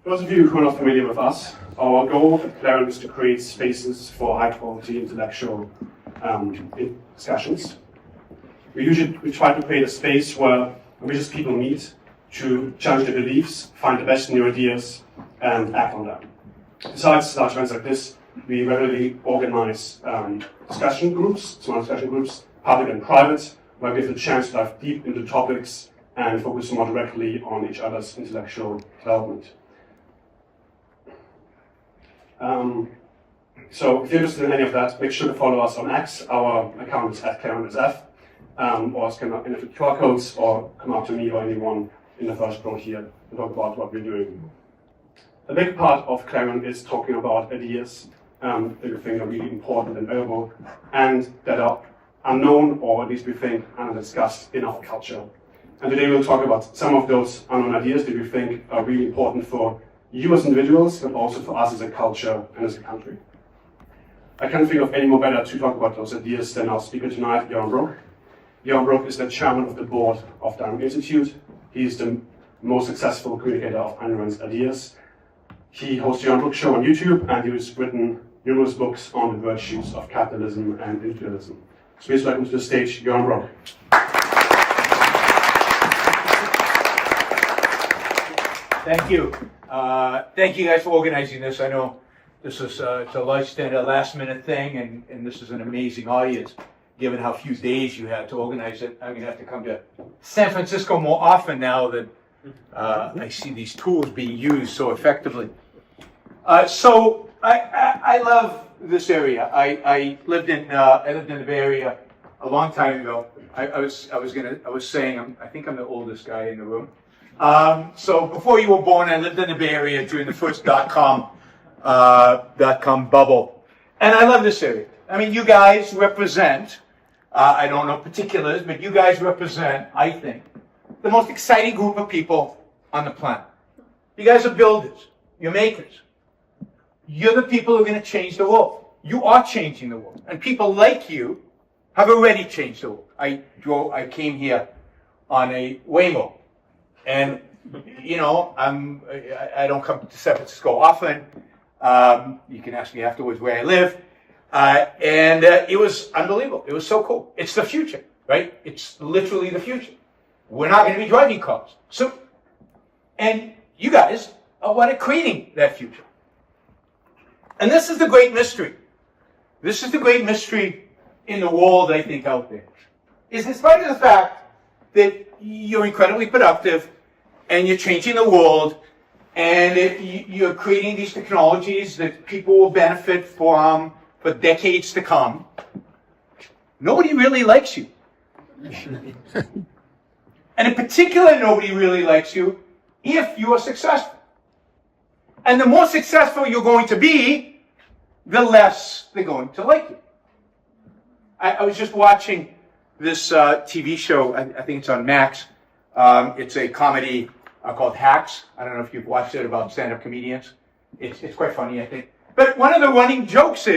Those of you who are not familiar with us, our goal at Clarion is to create spaces for high-quality intellectual discussions. We try to create a space where ambitious people meet to challenge their beliefs, find the best new ideas, and act on them. Besides large events like this, we regularly organize discussion groups, small discussion groups, public and private, where we have the chance to dive deep into topics and focus more directly on each other's intellectual development. So if you're interested in any of that, make sure to follow us on X. Our account is @ClarionSF, or scan any of the QR codes, or come up to me or anyone in the first row here to talk about what we're doing. A big part of Clarion is talking about ideas that we think are really important and valuable, and that are unknown, or at least we think are discussed in our culture. And today we'll talk about some of those unknown ideas that we think are really important for you as individuals, but also for us as a culture and as a country. I can't think of any more better to talk about those ideas than our speaker tonight, Yaron Brook. Yaron Brook is the chairman of the board of the Dynamic Institute. He's the most successful communicator of Ayn Rand's ideas. He hosts the Yaron Brook Show on YouTube, and he has written numerous books on the virtues of capitalism and individualism. So please welcome to the stage, Yaron Brook. Thank you. Thank you guys for organizing this. I know this is it's a last minute thing, and this is an amazing audience. Given how few days you had to organize it, I'm going to have to come to San Francisco more often now that I see these tools being used so effectively. So I love this area. I lived in the Bay Area a long time ago. I was saying I think I'm the oldest guy in the room. So before you were born, I lived in the Bay Area during the first .com bubble, and I love this area. I mean, you guys represent. I don't know particulars, but you guys represent, I think, the most exciting group of people on the planet. You guys are builders. You're makers. You're the people who are going to change the world. You are changing the world. And people like you have already changed the world. I came here on a Waymo. And, you know, I don't come to San Francisco often. You can ask me afterwards where I live. And it was unbelievable. It was so cool. It's the future, right? It's literally the future. We're not going to be driving cars. And you guys are what are creating that future. And this is the great mystery. This is the great mystery in the world, I think, out there. Is in spite of the fact that you're incredibly productive and you're changing the world and you're creating these technologies that people will benefit from for decades to come, nobody really likes you. And in particular, nobody really likes you if you are successful. And the more successful you're going to be, the less they're going to like you. I was just watching this TV show, I think it's on Max. It's a comedy called Hacks. I don't know if you've watched it, about stand-up comedians. It's quite funny, I think. But one of the running jokes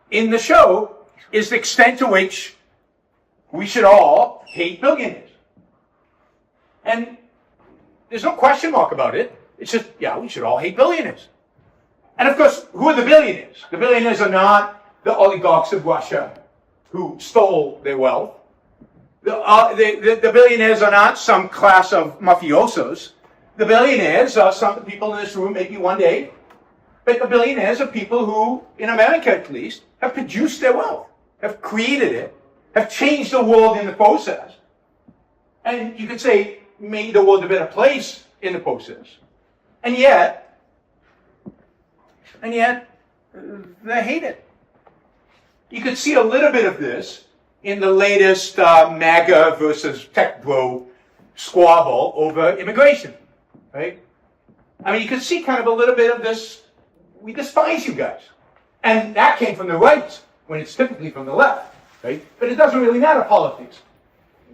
in the show is the extent to which we should all hate billionaires. And there's no question mark about it. It's just, yeah, we should all hate billionaires. And of course, who are the billionaires? The billionaires are not the oligarchs of Russia who stole their wealth. The billionaires are not some class of mafiosos. The billionaires are some people in this room, maybe one day. But the billionaires are people who, in America at least, have produced their wealth, have created it, have changed the world in the process. And you could say, made the world a better place in the process. And yet, they hate it. You could see a little bit of this in the latest MAGA versus tech bro squabble over immigration, right? I mean, you could see kind of a little bit of this. We despise you guys. And that came from the right, when it's typically from the left, right? But it doesn't really matter, politics.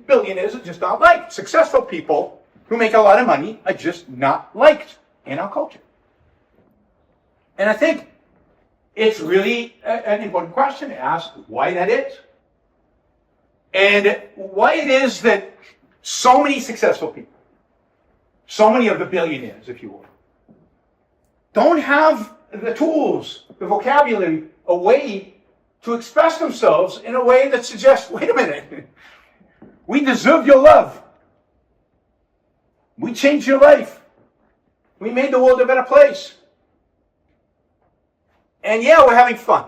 Billionaires are just not liked. Successful people who make a lot of money are just not liked in our culture. And I think it's really an important question to ask why that is. And why it is that so many successful people, so many of the billionaires, if you will, don't have the tools, the vocabulary, a way to express themselves in a way that suggests, wait a minute, we deserve your love. We changed your life. We made the world a better place. And yeah, we're having fun.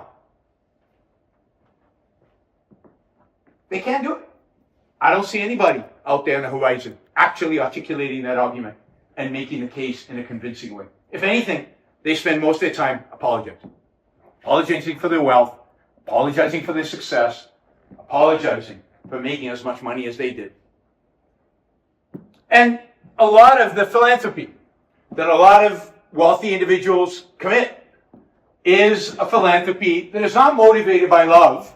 They can't do it. I don't see anybody out there on the horizon actually articulating that argument and making the case in a convincing way. If anything, they spend most of their time apologizing. Apologizing for their wealth, apologizing for their success, apologizing for making as much money as they did. And a lot of the philanthropy that a lot of wealthy individuals commit is a philanthropy that is not motivated by love.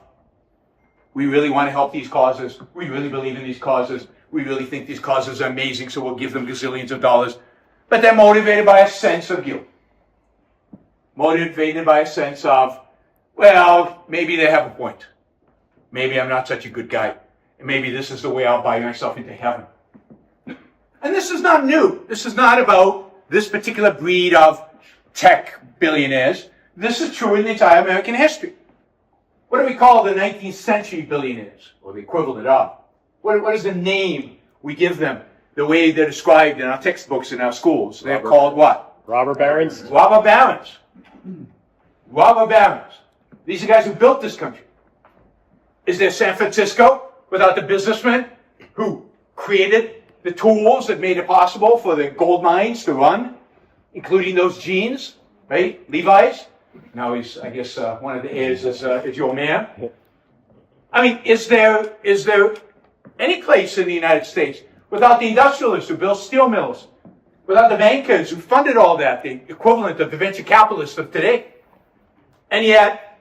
We really want to help these causes. We really believe in these causes. We really think these causes are amazing, so we'll give them gazillions of dollars. But they're motivated by a sense of guilt. Motivated by a sense of, well, maybe they have a point. Maybe I'm not such a good guy. And maybe this is the way I'll buy myself into heaven. And this is not new. This is not about this particular breed of tech billionaires. This is true in the entire American history. What do we call the 19th century billionaires, or the equivalent of? What is the name we give them, the way they're described in our textbooks in our schools? They're called what? Robber barons? Robber barons. Robber barons. These are guys who built this country. Is there San Francisco without the businessmen who created the tools that made it possible for the gold mines to run, including those jeans, right? Levi's. Now he's, I guess, one of the heirs is your man. I mean, is there any place in the United States without the industrialists who built steel mills, without the bankers who funded all that, the equivalent of the venture capitalists of today? And yet,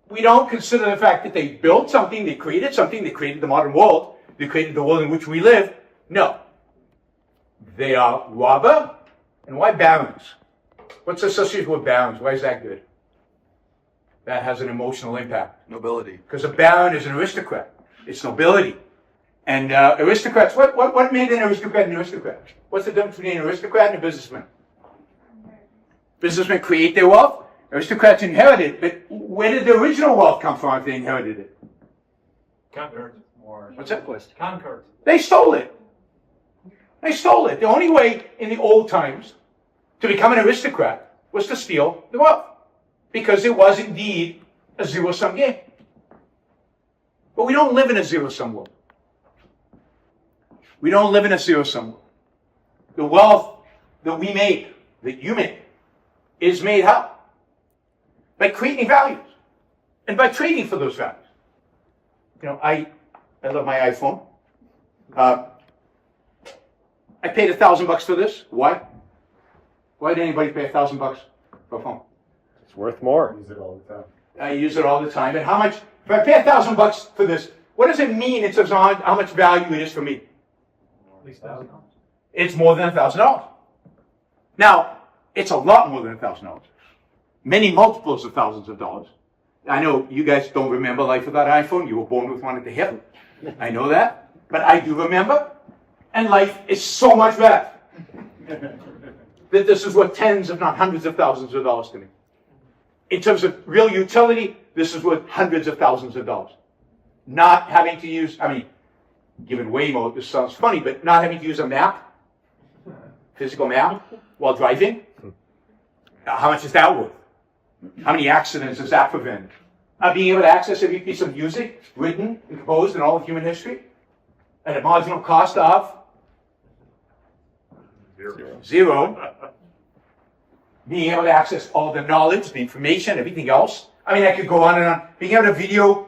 we don't consider the fact that they built something, they created the modern world, they created the world in which we live. No. They are robber. And why barons? What's associated with barons? Why is that good? That has an emotional impact. Nobility. Because a baron is an aristocrat. It's nobility. And aristocrats, what made an aristocrat an aristocrat? What's the difference between an aristocrat and a businessman? Businessmen create their wealth. Aristocrats inherit it. But where did the original wealth come from if they inherited it? Conquered. Or What's that? conquered. They stole it. They stole it. The only way in the old times to become an aristocrat was to steal the wealth, because it was indeed a zero-sum game. But we don't live in a zero-sum world. We don't live in a zero-sum world. The wealth that we make, that you make, is made how? By creating values and by trading for those values. You know, I love my iPhone. I paid $1,000 for this. Why? Why did anybody pay $1,000 for a phone? It's worth more. Use it all the time. I use it all the time. And how much? If I pay $1,000 for this, what does it mean in terms of how much value it is for me? At least $1,000. It's more than $1,000. Now, it's a lot more than $1,000. Many multiples of thousands of dollars. I know you guys don't remember life without an iPhone. You were born with one at the hip. I know that. But I do remember. And life is so much better. That this is worth tens, if not hundreds of thousands of dollars to me. In terms of real utility, this is worth hundreds of thousands of dollars. Not having to use, I mean, given Waymo, this sounds funny, but not having to use a map, physical map, while driving. How much is that worth? How many accidents does that prevent? Being able to access every piece of music written and composed in all of human history at a marginal cost of zero. Being able to access all the knowledge, the information, everything else. I mean, I could go on and on. Being able to video,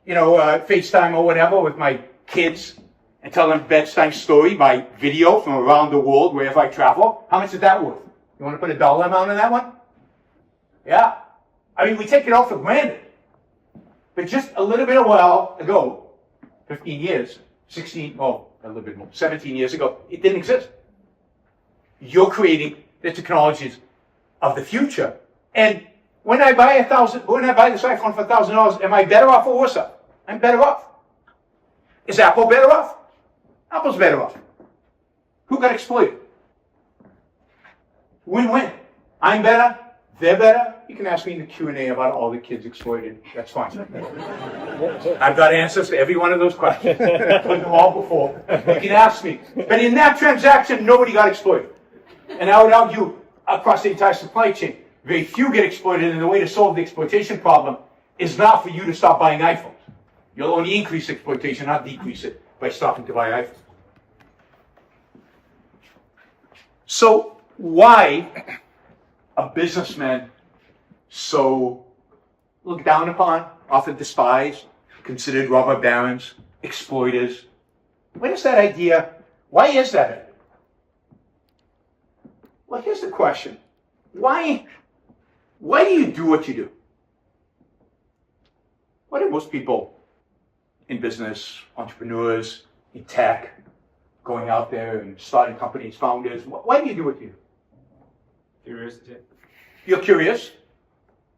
FaceTime or whatever with my kids and tell them a bedtime story by video from around the world, wherever I travel. How much is that worth? You want to put a dollar amount on that one? Yeah. I mean, we take it all for granted. But just a little bit a while ago, 15 years, 16, a little bit more, 17 years ago, it didn't exist. You're creating the technologies of the future. And when I buy this iPhone for $1,000, am I better off or worse off? I'm better off. Is Apple better off? Apple's better off. Who got exploited? Win-win. I'm better, they're better. You can ask me in the Q&A about all the kids exploited. That's fine. I've got answers to every one of those questions. I've put them all before. You can ask me. But in that transaction, nobody got exploited. And I would argue across the entire supply chain, very few get exploited, and the way to solve the exploitation problem is not for you to stop buying iPhones. You'll only increase exploitation, not decrease it, by stopping to buy iPhones. So why are businessmen so looked down upon, often despised, considered robber barons, exploiters? Why is that idea? Well, here's the question. Why do you do what you do? Why do most people in business, entrepreneurs, in tech, going out there and starting companies, founders, why do you do what you do? Curiosity. You're curious.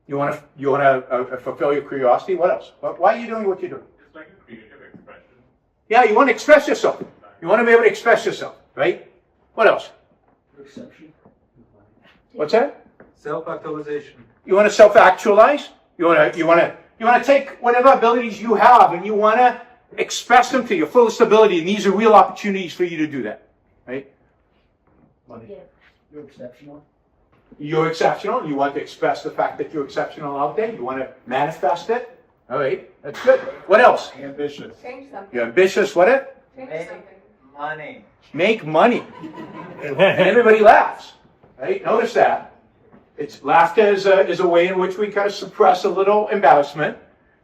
You want to fulfill your curiosity. What else? Why are you doing what you're doing? It's like a creative expression. Yeah, you want to express yourself. You want to be able to express yourself, right? What else? Perception. What's that? Self-actualization. You want to self-actualize. You want to take whatever abilities you have and you want to express them to your fullest ability. And these are real opportunities for you to do that, right? Money. Yeah. You're exceptional. You're exceptional. You want to express the fact that you're exceptional out there. You want to manifest it. All right, that's good. What else? Ambitious. Change something. You're ambitious. What it? Change Make something. money. Make money. And everybody laughs, right? Notice that. Laughter is a way in which we kind of suppress a little embarrassment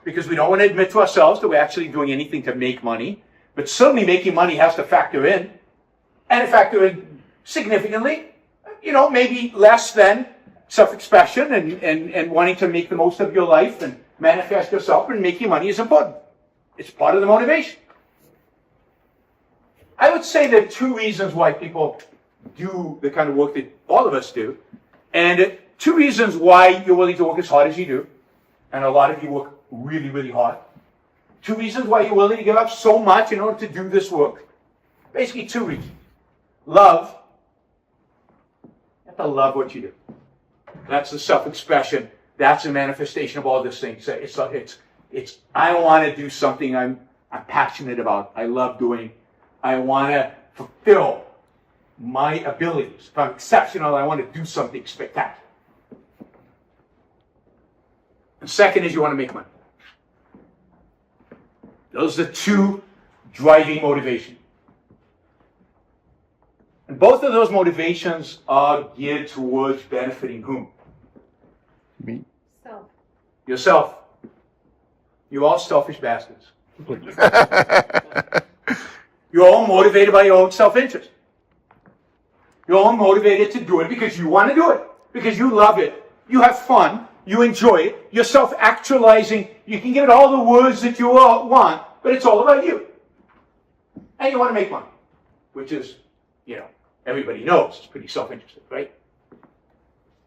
because we don't want to admit to ourselves that we're actually doing anything to make money. But certainly making money has to factor in, and factor in significantly. Maybe less than self-expression and wanting to make the most of your life and manifest yourself and making money is important. It's part of the motivation. I would say there are two reasons why people do the kind of work that all of us do, and two reasons why you're willing to work as hard as you do, and a lot of you work really, really hard. Two reasons why you're willing to give up so much in order to do this work. Basically two reasons. Love. You have to love what you do. That's the self-expression. That's a manifestation of all these things. It's I want to do something I'm passionate about. I love doing. I want to fulfill my abilities. If I'm exceptional, I want to do something spectacular. And second is you want to make money. Those are the two driving motivations. And both of those motivations are geared towards benefiting whom? Me. Self. Yourself. You're all selfish bastards. You're all motivated by your own self-interest. You're all motivated to do it because you want to do it. Because you love it. You have fun. You enjoy it. You're self-actualizing. You can give it all the words that you want, but it's all about you. And you want to make money. Which is, everybody knows it's pretty self-interested, right?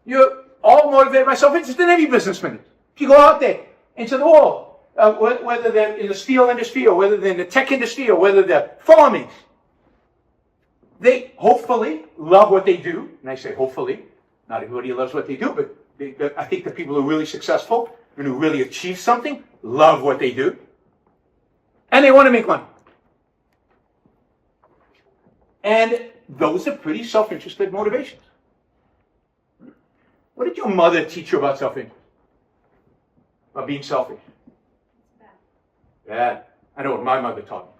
You're all motivated by self-interest in every businessman. If you go out there into the world, whether they're in the steel industry or whether they're in the tech industry or whether they're farming, they hopefully love what they do. And I say hopefully, not everybody loves what they do, but I think the people who are really successful and who really achieve something love what they do. And they want to make money. And those are pretty self-interested motivations. What did your mother teach you about self-interest? About being selfish? Bad. I know what my mother taught me.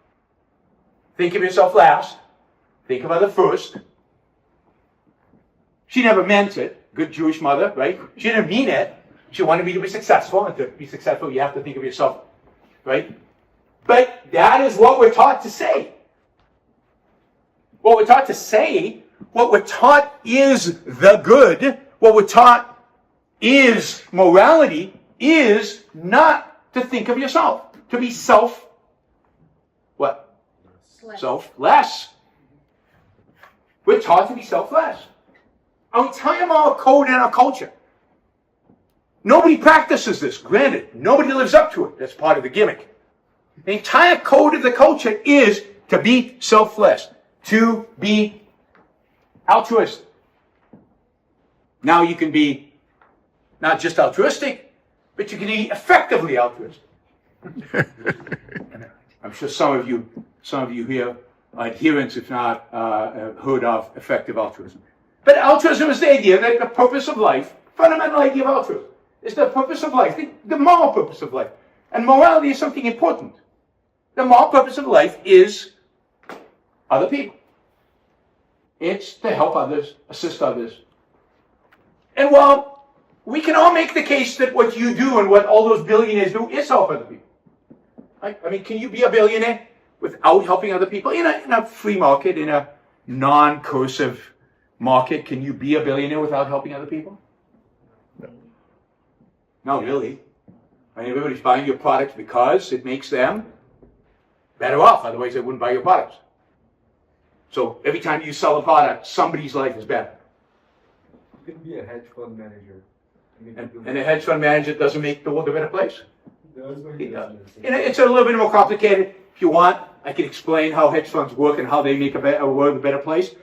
Think of yourself last. Think of other first. She never meant it. Good Jewish mother, right? She didn't mean it. She wanted me to be successful. And to be successful, you have to think of yourself, right? But that is what we're taught to say. What we're taught to say, what we're taught is the good, what we're taught is morality, is not to think of yourself. To be what? Selfless. We're taught to be selfless. Our entire code and our culture. Nobody practices this. Granted, nobody lives up to it. That's part of the gimmick. The entire code of the culture is to be selfless. To be altruistic. Now you can be not just altruistic, but you can be effectively altruistic. I'm sure some of you here are adherents, if not heard of effective altruism. But altruism is the idea that the purpose of life, fundamental idea of altruism, is the purpose of life, the moral purpose of life. And morality is something important. The moral purpose of life is other people. It's to help others, assist others. And while we can all make the case that what you do and what all those billionaires do is help other people. Right? I mean, can you be a billionaire without helping other people? In a free market, in a non-cursive market, can you be a billionaire without helping other people? No. Not really. I mean, everybody's buying your products because it makes them better off. Otherwise, they wouldn't buy your products. So every time you sell a product, somebody's life is better. You can be a hedge fund manager. And a hedge fund manager doesn't make the world a better place. That's what he does. It's a little bit more complicated. If you want, I can explain how hedge funds work and how they make a world a better place.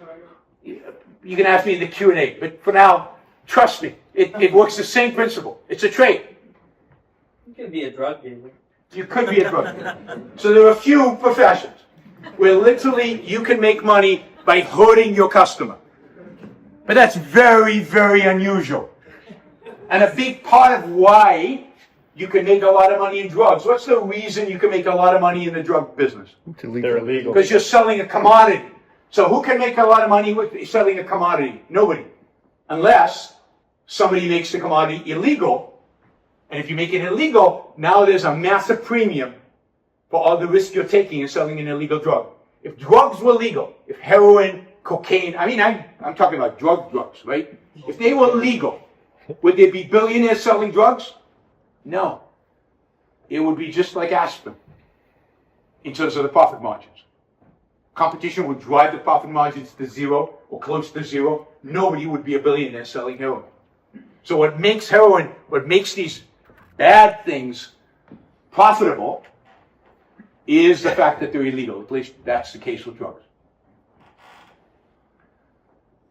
You can ask me in the Q&A. But for now, trust me, it works the same principle. It's a trade. You can be a drug dealer. You could be a drug dealer. So there are a few professions where literally you can make money by hurting your customer. But that's very, very unusual. And a big part of why you can make a lot of money in drugs. What's the reason you can make a lot of money in the drug business? They're illegal. Because you're selling a commodity. So who can make a lot of money with selling a commodity? Nobody. Unless somebody makes the commodity illegal. And if you make it illegal, now there's a massive premium for all the risk you're taking in selling an illegal drug. If drugs were legal, if heroin, cocaine, I'm talking about drugs, right? If they were legal, would there be billionaires selling drugs? No. It would be just like aspirin in terms of the profit margins. Competition would drive the profit margins to zero or close to zero. Nobody would be a billionaire selling heroin. So what makes heroin, what makes these bad things profitable is the fact that they're illegal. At least that's the case with drugs.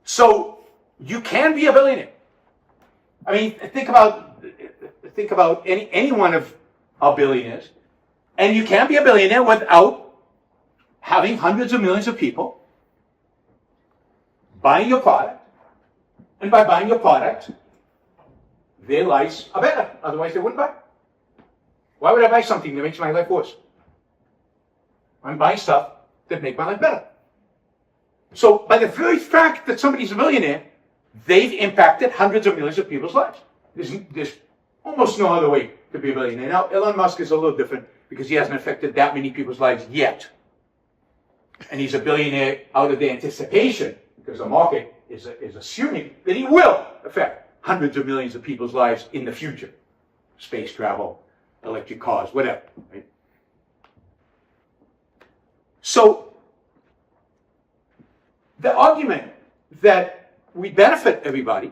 So you can be a billionaire. I mean, think about any one of our billionaires, and you can be a billionaire without having hundreds of millions of people buying your product, and by buying your product, their lives are better. Otherwise, they wouldn't buy. Why would I buy something that makes my life worse? I'm buying stuff that make my life better. So by the very fact that somebody's a millionaire, they've impacted hundreds of millions of people's lives. There's almost no other way to be a billionaire. Now, Elon Musk is a little different because he hasn't affected that many people's lives yet. And he's a billionaire out of the anticipation, because the market is assuming that he will affect hundreds of millions of people's lives in the future. Space travel, electric cars, whatever. Right? So, the argument that we benefit everybody,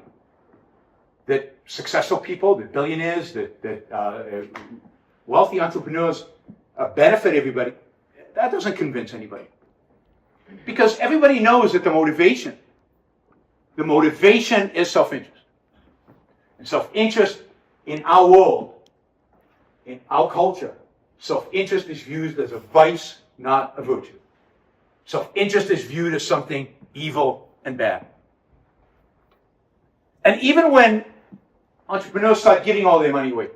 that successful people, that billionaires, that wealthy entrepreneurs benefit everybody, that doesn't convince anybody. Because everybody knows that the motivation is self-interest. And self-interest in our world, in our culture, self-interest is viewed as a vice, not a virtue. Self-interest is viewed as something evil and bad. And even when entrepreneurs start giving all their money away,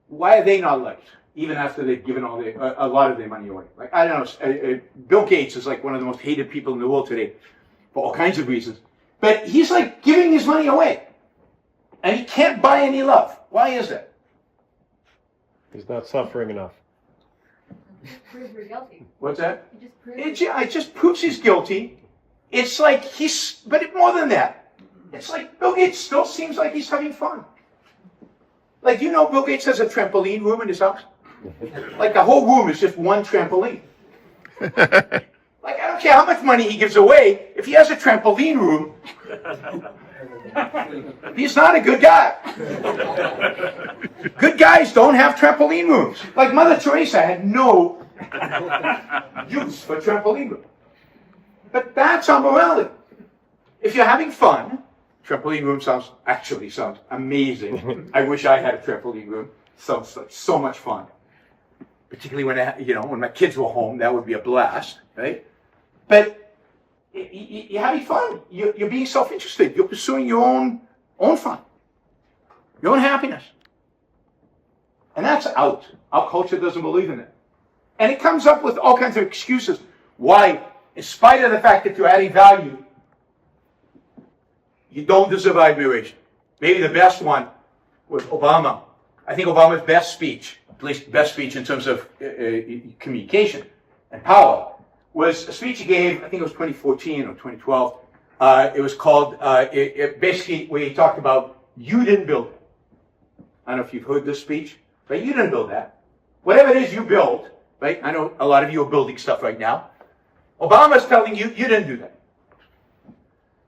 why are they not liked? Even after they've given a lot of their money away. Like, I don't know, Bill Gates is like one of the most hated people in the world today for all kinds of reasons. But he's like giving his money away. And he can't buy any love. Why is that? He's not suffering enough. Proves you're guilty. What's that? It just proves It just proves he's guilty. It's like but more than that. It's like Bill Gates still seems like he's having fun. Like, you know, Bill Gates has a trampoline room in his house? Like, the whole room is just one trampoline. Like, I don't care how much money he gives away, if he has a trampoline room, he's not a good guy. Good guys don't have trampoline rooms. Like, Mother Teresa had no use for trampoline room. But that's our morality. if you're having fun, trampoline room actually sounds amazing. I wish I had a trampoline room. Sounds like so much fun. Particularly when when my kids were home, that would be a blast, right? But you're having fun. You're being self-interested. You're pursuing your own fun, your own happiness, and that's out. Our culture doesn't believe in it, and it comes up with all kinds of excuses why, in spite of the fact that you're adding value, you don't deserve admiration. Maybe the best one was Obama. I think Obama's best speech, at least best speech in terms of communication and power, was a speech he gave, I think it was 2014 or 2012. It was called, basically, where he talked about, you didn't build it. I don't know if you've heard this speech, but you didn't build that. Whatever it is you built, right? I know a lot of you are building stuff right now. Obama's telling you, you didn't do that.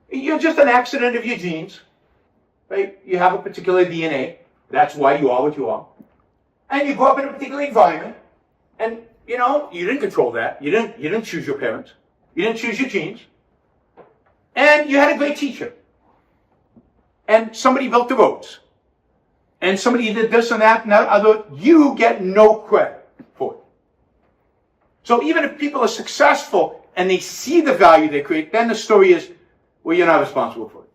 You're just an accident of your genes, right? You have a particular DNA. That's why you are what you are. And you grew up in a particular environment. And, you didn't control that. You didn't choose your parents. You didn't choose your genes. And you had a great teacher. And somebody built the roads. And somebody did this and that and that other. You get no credit for it. So even if people are successful and they see the value they create, then the story is, well, you're not responsible for it.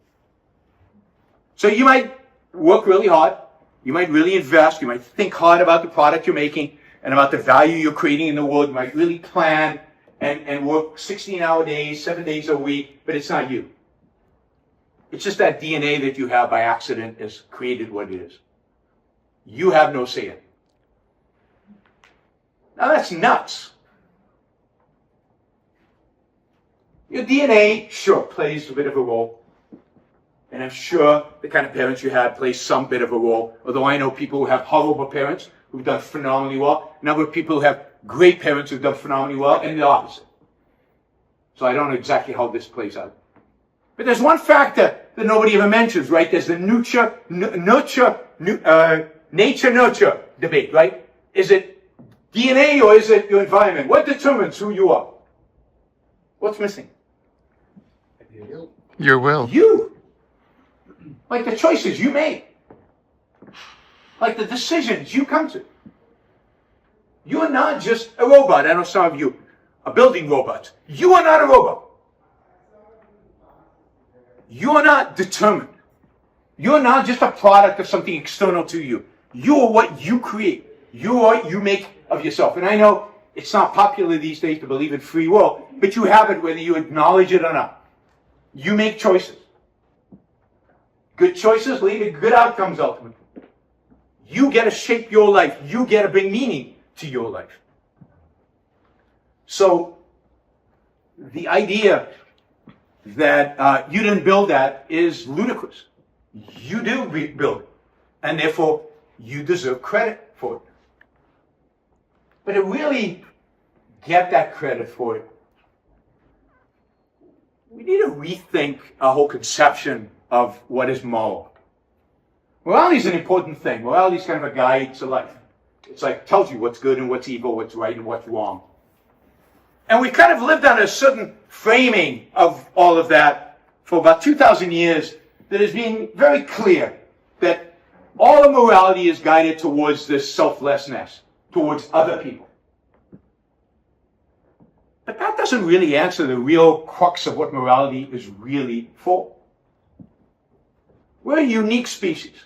So you might work really hard. You might really invest. You might think hard about the product you're making and about the value you're creating in the world. You might really plan and work 16-hour days, 7 days a week, but it's not you. It's just that DNA that you have by accident has created what it is. You have no say in it. Now that's nuts. Your DNA, sure, plays a bit of a role. And I'm sure the kind of parents you had plays some bit of a role. Although I know people who have horrible parents who've done phenomenally well. A number of people who have great parents who've done phenomenally well, and the opposite. So I don't know exactly how this plays out. But there's one factor that nobody ever mentions, right? There's the nature-nurture debate, right? Is it DNA or is it your environment? What determines who you are? What's missing? Your will. You. Like the choices you make. Like the decisions you come to. You are not just a robot. I know some of you are building robots. You are not a robot. You are not determined. You are not just a product of something external to you. You are what you create. You are what you make of yourself. And I know it's not popular these days to believe in free will, but you have it whether you acknowledge it or not. You make choices. Good choices lead to good outcomes ultimately. You get to shape your life. You get to bring meaning to your life. So the idea that you didn't build that is ludicrous. You do build it. And therefore, you deserve credit for it. But to really get that credit for it, we need to rethink our whole conception of what is moral. Morality is an important thing. Morality is kind of a guide to life. It's like, tells you what's good and what's evil, what's right and what's wrong. And we kind of lived on a certain framing of all of that for about 2,000 years that has been very clear that all of morality is guided towards this selflessness, towards other people. But that doesn't really answer the real crux of what morality is really for. We're a unique species.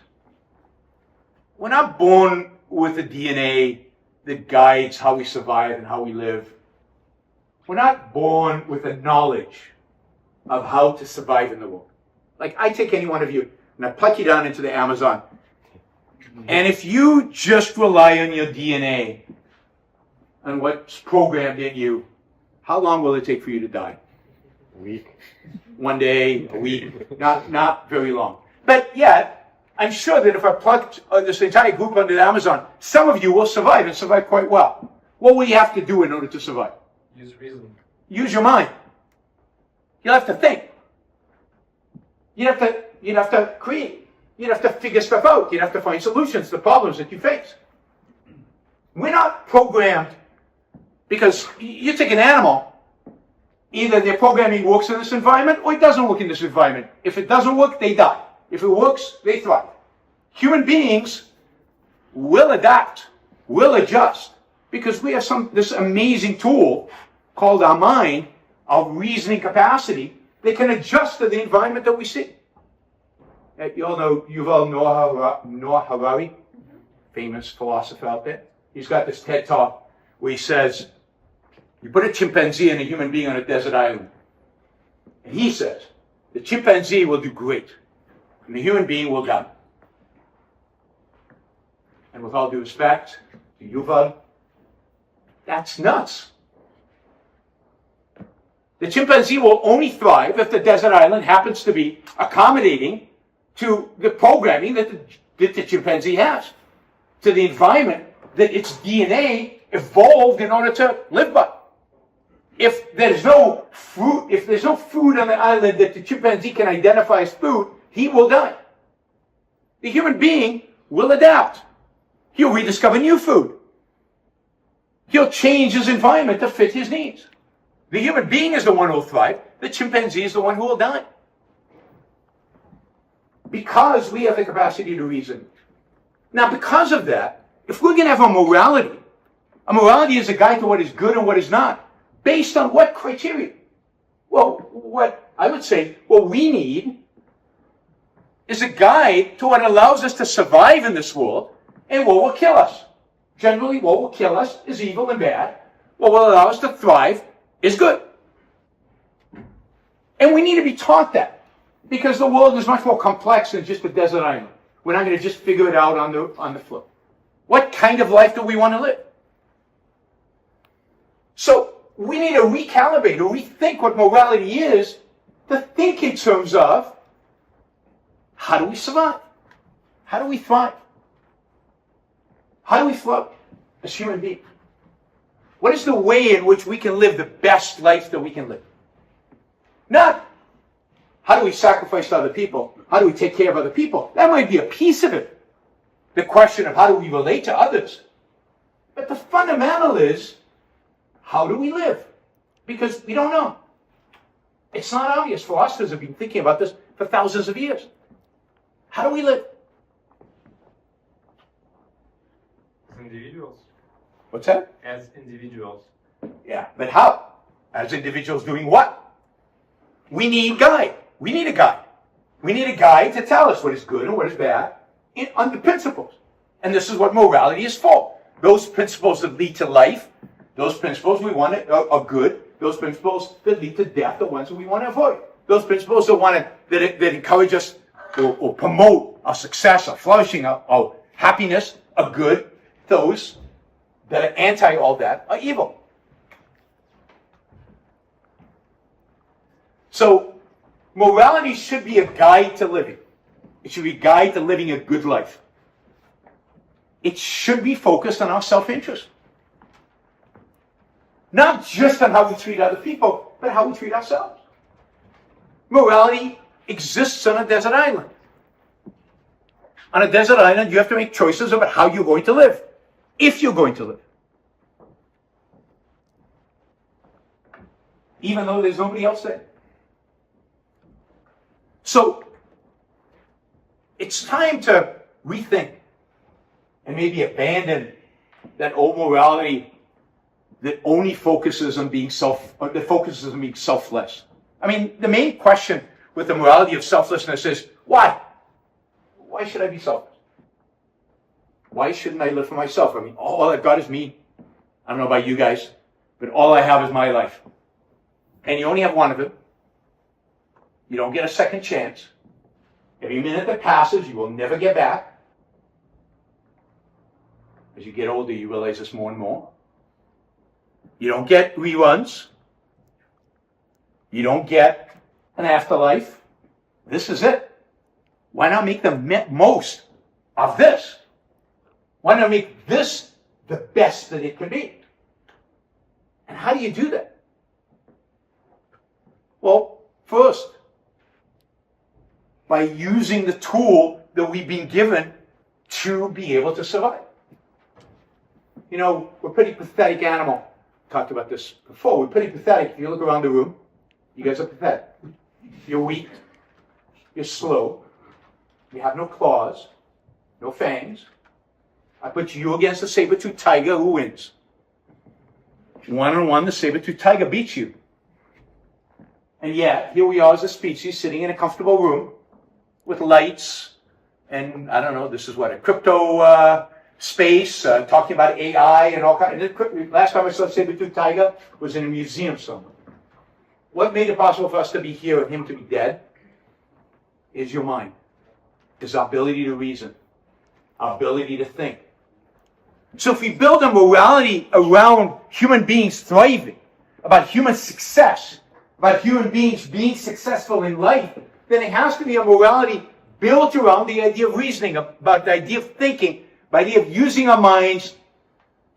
We're not born with a DNA that guides how we survive and how we live. We're not born with a knowledge of how to survive in the world. Like, I take any one of you and I pluck you down into the Amazon. And if you just rely on your DNA and what's programmed in you, how long will it take for you to die? A week. 1 day, a week, not very long. But yet, I'm sure that if I plucked this entire group onto the Amazon, some of you will survive and survive quite well. What will you have to do in order to survive? Use reason. Use your mind. You'll have to think. You'd have to create. You'd have to figure stuff out. You'd have to find solutions to problems that you face. We're not programmed because you take an animal Either their programming works in this environment or it doesn't work in this environment. If it doesn't work, they die. If it works, they thrive. Human beings will adapt, will adjust, because we have this amazing tool called our mind, our reasoning capacity, that can adjust to the environment that we see. You all know Yuval Noah Harari, famous philosopher out there. He's got this TED Talk where he says, you put a chimpanzee and a human being on a desert island, and he says, the chimpanzee will do great, and the human being will die. And with all due respect to Yuval, that's nuts. The chimpanzee will only thrive if the desert island happens to be accommodating to the programming that the chimpanzee has, to the environment that its DNA evolved in order to live by. If there's no food on the island that the chimpanzee can identify as food, he will die. The human being will adapt. He'll rediscover new food. He'll change his environment to fit his needs. The human being is the one who will thrive. The chimpanzee is the one who will die. Because we have the capacity to reason. Now, because of that, if we're going to have a morality is a guide to what is good and what is not. Based on what criteria? Well, what I would say, what we need is a guide to what allows us to survive in this world and what will kill us. Generally, what will kill us is evil and bad. What will allow us to thrive is good. And we need to be taught that. Because the world is much more complex than just a desert island. We're not going to just figure it out on the fly. What kind of life do we want to live? So we need to recalibrate or rethink what morality is, to think in terms of how do we survive? How do we thrive? How do we float as human beings? What is the way in which we can live the best life that we can live? Not how do we sacrifice to other people? How do we take care of other people? That might be a piece of it. The question of how do we relate to others. But the fundamental is, how do we live? Because we don't know. It's not obvious. Philosophers have been thinking about this for thousands of years. How do we live? As individuals. What's that? As individuals. Yeah, but how? As individuals doing what? We need guide. We need a guide. We need a guide to tell us what is good and what is bad under principles. And this is what morality is for. Those principles that lead to life, those principles we want are good. Those principles that lead to death are ones that we want to avoid. Those principles that encourage us or promote our success, our flourishing, our happiness are good. Those that are anti all that are evil. So, morality should be a guide to living. It should be a guide to living a good life. It should be focused on our self-interest. Not just on how we treat other people, but how we treat ourselves. Morality exists on a desert island. On a desert island, you have to make choices about how you're going to live. If you're going to live. Even though there's nobody else there. So, it's time to rethink and maybe abandon that old morality that only focuses on being selfless. I mean, the main question with the morality of selflessness is, why? Why should I be selfless? Why shouldn't I live for myself? I mean, all I've got is me. I don't know about you guys, but all I have is my life. And you only have one of it. You don't get a second chance. Every minute that passes, you will never get back. As you get older, you realize this more and more. You don't get reruns. You don't get an afterlife. This is it. Why not make the most of this? Why not make this the best that it can be? And how do you do that? Well, first, by using the tool that we've been given to be able to survive. You know, we're a pretty pathetic animal. Talked about this before. We're pretty pathetic. If you look around the room, You guys are pathetic. You're weak. You're slow. You have no claws, no fangs. I put you against the saber-toothed tiger. Who wins? 1-on-1, the saber-toothed tiger beats you. And yet, here we are as a species sitting in a comfortable room with lights, and I don't know, this is what, a crypto space, talking about AI and all kinds. Last time I saw a saber-toothed tiger was in a museum somewhere. What made it possible for us to be here and him to be dead is your mind, is our ability to reason, our ability to think. So if we build a morality around human beings thriving, about human success, about human beings being successful in life, then it has to be a morality built around the idea of reasoning, about the idea of thinking, the idea of using our minds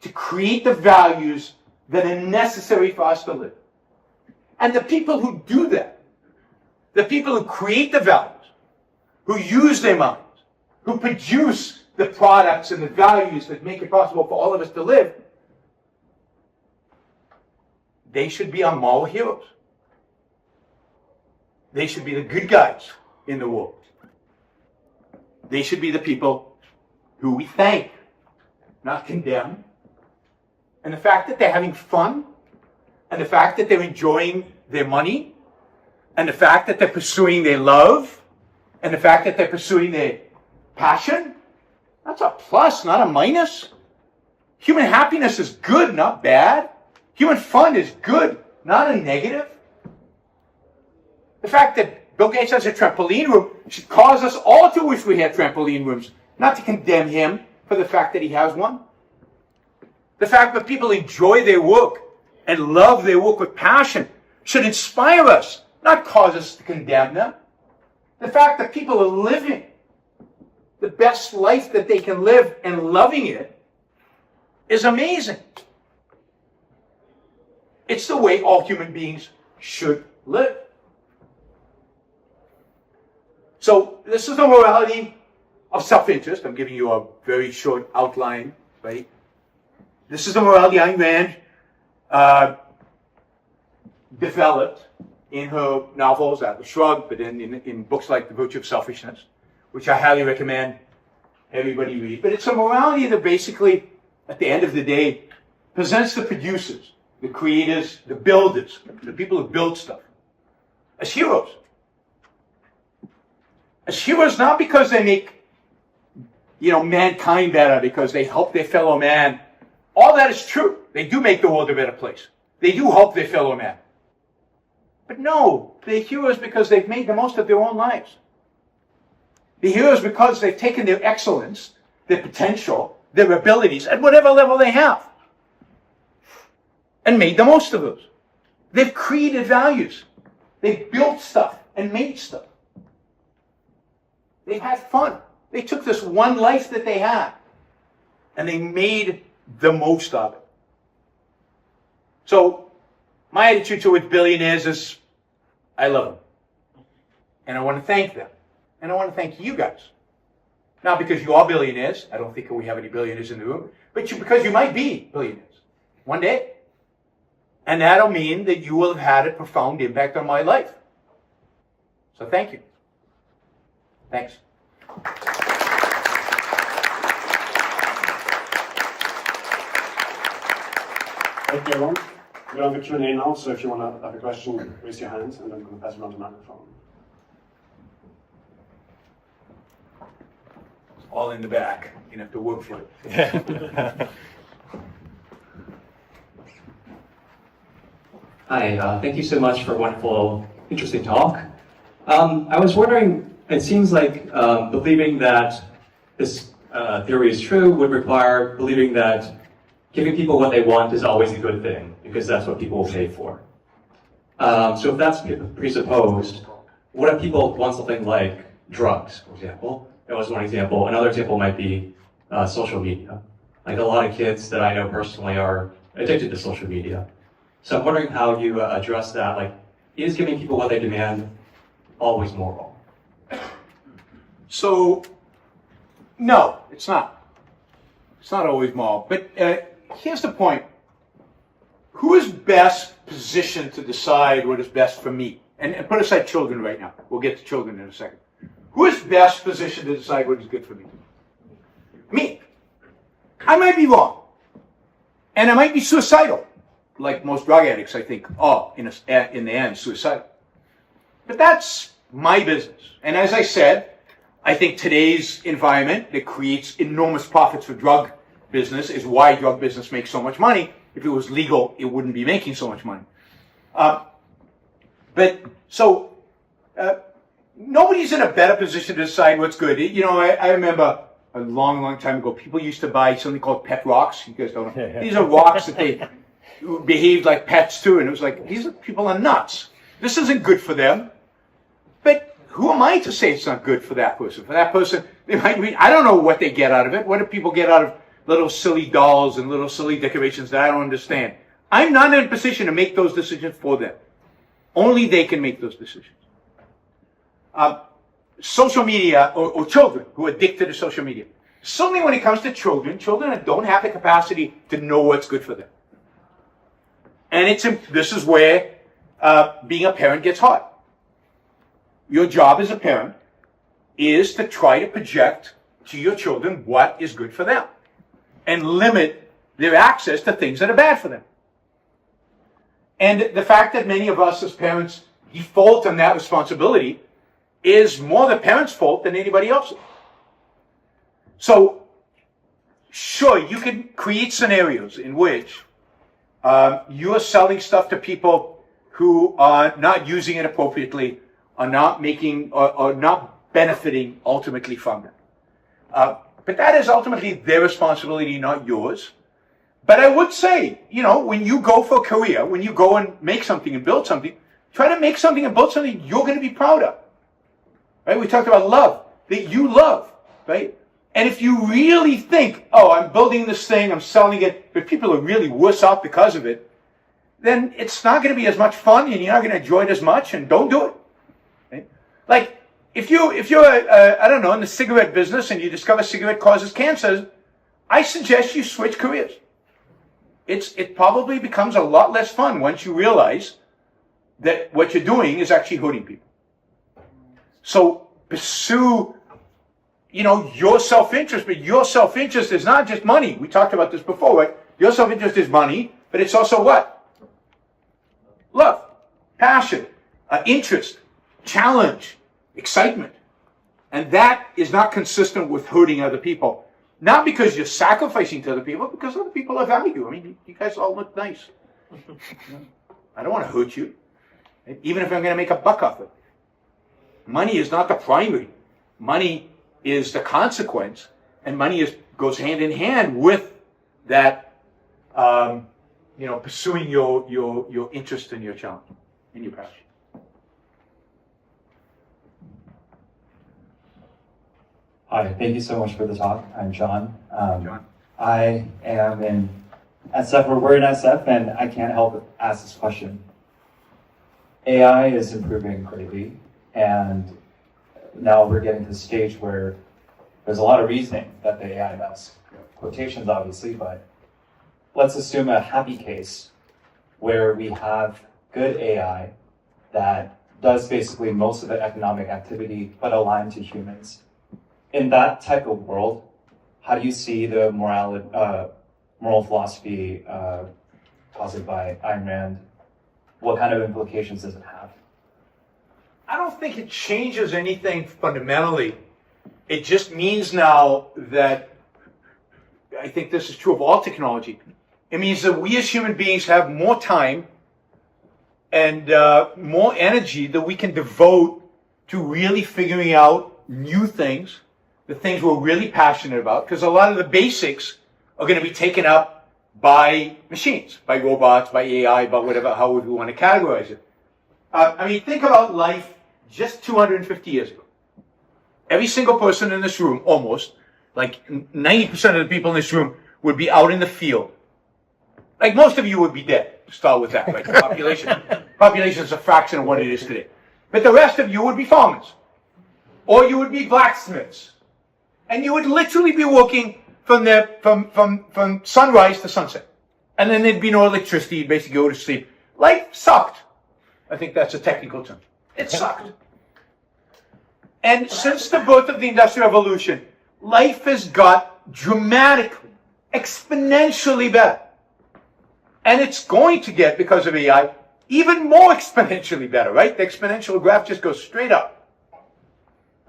to create the values that are necessary for us to live. And the people who do that, the people who create the values, who use their minds, who produce the products and the values that make it possible for all of us to live, they should be our moral heroes. They should be the good guys in the world. They should be the people who we thank, not condemn. And the fact that they're having fun, and the fact that they're enjoying their money, and the fact that they're pursuing their love, and the fact that they're pursuing their passion, that's a plus, not a minus. Human happiness is good, not bad. Human fun is good, not a negative. The fact that Bill Gates has a trampoline room should cause us all to wish we had trampoline rooms, not to condemn him for the fact that he has one. The fact that people enjoy their work and love their work with passion should inspire us, not cause us to condemn them. The fact that people are living the best life that they can live and loving it is amazing. It's the way all human beings should live. So this is the morality of self-interest. I'm giving you a very short outline, right? This is the morality Ayn Rand developed in her novels, Atlas Shrugged, but in books like The Virtue of Selfishness, which I highly recommend everybody read. But it's a morality that basically, at the end of the day, presents the producers, the creators, the builders, the people who build stuff, as heroes. As heroes not because they make, mankind better, because they help their fellow man. All that is true. They do make the world a better place. They do help their fellow man. But no, they're heroes because they've made the most of their own lives. They're heroes because they've taken their excellence, their potential, their abilities, at whatever level they have, and made the most of those. They've created values. They've built stuff and made stuff. They've had fun. They took this one life that they had, and they made the most of it. So, my attitude towards billionaires is, I love them. And I want to thank them. And I want to thank you guys. Not because you are billionaires. I don't think we have any billionaires in the room. But because you might be billionaires. One day. And that'll mean that you will have had a profound impact on my life. So thank you. Thanks. Thank you, Yaron. We're on the Q&A now, so if you want to have a question, raise your hands, and I'm going to pass it on to the microphone. All in the back. You have to work for it. Hi, thank you so much for a wonderful, interesting talk. I was wondering, it seems like believing that this theory is true would require believing that giving people what they want is always a good thing, because that's what people will pay for. So if that's presupposed, what if people want something like drugs, for example? That was one example. Another example might be social media. Like a lot of kids that I know personally are addicted to social media. So I'm wondering how you address that. Like, is giving people what they demand always moral? So, no, it's not. It's not always moral. But here's the point. who is best positioned to decide what is best for me? And put aside children right now. We'll get to children in a second. Who is best positioned to decide what is good for me? Me. I might be wrong. And I might be suicidal. Like most drug addicts, I think, in the end, suicidal. But that's my business. And as I said, I think today's environment that creates enormous profits for drug business is why drug business makes so much money. If it was legal, it wouldn't be making so much money. Nobody's in a better position to decide what's good. You know, I remember a long, long time ago, people used to buy something called pet rocks. You guys don't know. These are rocks that they behaved like pets too. And it was like, these people are nuts. This isn't good for them. But who am I to say it's not good for that person? For that person, they might read, I don't know what they get out of it. What do people get out of little silly dolls and little silly decorations that I don't understand? I'm not in a position to make those decisions for them. Only they can make those decisions. Social media, or children who are addicted to social media. Certainly when it comes to children that don't have the capacity to know what's good for them. And this is where being a parent gets hard. Your job as a parent is to try to project to your children what is good for them and limit their access to things that are bad for them. And the fact that many of us as parents default on that responsibility is more the parents' fault than anybody else's. So, sure, you can create scenarios in which you are selling stuff to people who are not using it appropriately, are not making, or not benefiting ultimately from it. But that is ultimately their responsibility, not yours. But I would say, you know, when you go for a career, when you go and make something and build something, try to make something and build something you're going to be proud of. Right? We talked about love, that you love, right? And if you really think, oh, I'm building this thing, I'm selling it, but people are really worse off because of it, then it's not going to be as much fun and you're not going to enjoy it as much, and don't do it. Right? Like, if you're, I don't know, in the cigarette business and you discover cigarette causes cancer, I suggest you switch careers. It probably becomes a lot less fun once you realize that what you're doing is actually hurting people. So pursue, you know, your self-interest, but your self-interest is not just money. We talked about this before, right? Your self-interest is money, but it's also what? Love, passion, interest, challenge, excitement. And that is not consistent with hurting other people. Not because you're sacrificing to other people, because other people are value. I mean, you guys all look nice. I don't want to hurt you, even if I'm going to make a buck off it. Money is not the primary. Money is the consequence, and money goes hand in hand with that, pursuing your interest and your challenge and your passion. Hi, thank you so much for the talk. I'm John. John. I am in SF, or we're in SF, and I can't help but ask this question. AI is improving greatly, and now we're getting to the stage where there's a lot of reasoning that the AI does. Quotations, obviously, but let's assume a happy case where we have good AI that does basically most of the economic activity, but aligned to humans. In that type of world, how do you see the moral philosophy posited by Ayn Rand? What kind of implications does it have? I don't think it changes anything fundamentally. It just means now that, I think this is true of all technology, it means that we as human beings have more time and more energy that we can devote to really figuring out new things, the things we're really passionate about, because a lot of the basics are going to be taken up by machines, by robots, by AI, by whatever, however we want to categorize it. Think about life just 250 years ago. Every single person in this room, almost, like 90% of the people in this room, would be out in the field. Like most of you would be dead, to start with that, right? The population is a fraction of what it is today. But the rest of you would be farmers. Or you would be blacksmiths. And you would literally be working from sunrise to sunset. And then there'd be no electricity, you'd basically go to sleep. Life sucked. I think that's a technical term. It sucked. And since the birth of the Industrial Revolution, life has got dramatically, exponentially better. And it's going to get, because of AI, even more exponentially better, right? The exponential graph just goes straight up.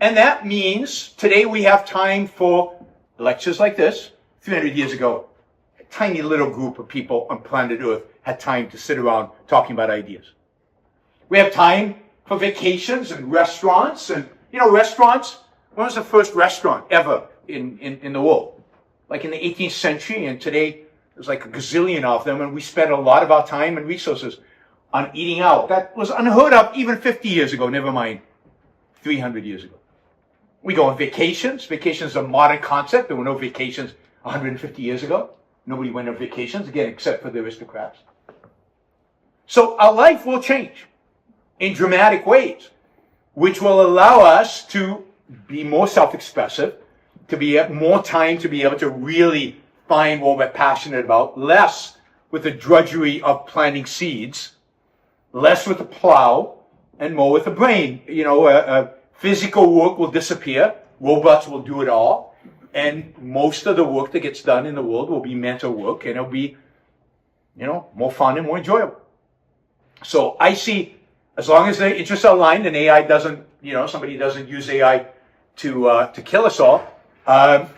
And that means today we have time for lectures like this. 300 years ago, a tiny little group of people on planet Earth had time to sit around talking about ideas. We have time for vacations and restaurants. And, you know, restaurants, when was the first restaurant ever in the world? Like in the 18th century, and today there's like a gazillion of them, and we spend a lot of our time and resources on eating out. That was unheard of even 50 years ago, never mind 300 years ago. We go on vacations. Vacations is a modern concept. There were no vacations 150 years ago. Nobody went on vacations, again, except for the aristocrats. So our life will change in dramatic ways, which will allow us to be more self-expressive, to be more time to be able to really find what we're passionate about, less with the drudgery of planting seeds, less with the plow, and more with the brain. You know, physical work will disappear. Robots will do it all. And most of the work that gets done in the world will be mental work, and it'll be, you know, more fun and more enjoyable. So I see, as long as the interests are aligned and AI doesn't, you know, somebody doesn't use AI to kill us all,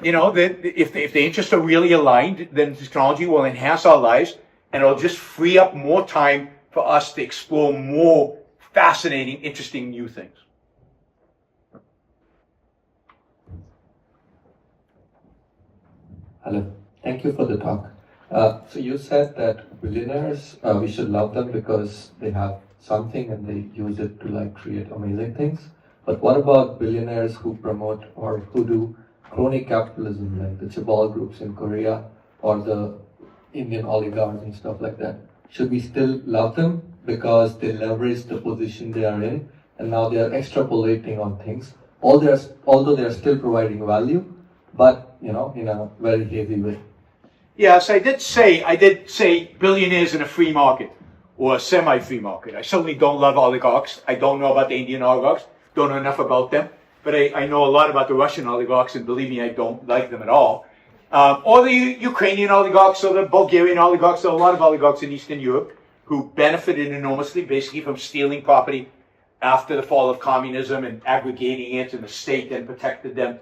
you know, if the interests are really aligned, then technology will enhance our lives, and it'll just free up more time for us to explore more fascinating, interesting new things. Hello, thank you for the talk. So you said that billionaires, we should love them because they have something and they use it to like create amazing things. But what about billionaires who promote or who do crony capitalism, like the Chibal groups in Korea or the Indian oligarchs and stuff like that? Should we still love them because they leverage the position they are in and now they are extrapolating on things, although they are still providing value, but you know, in a very heavy way? Yes, I did say billionaires in a free market or a semi-free market. I certainly don't love oligarchs. I don't know about the Indian oligarchs. Don't know enough about them. But I know a lot about the Russian oligarchs, and believe me, I don't like them at all. Or the Ukrainian oligarchs, or the Bulgarian oligarchs. There are a lot of oligarchs in Eastern Europe who benefited enormously, basically from stealing property after the fall of communism and aggregating it, and the state then protected them.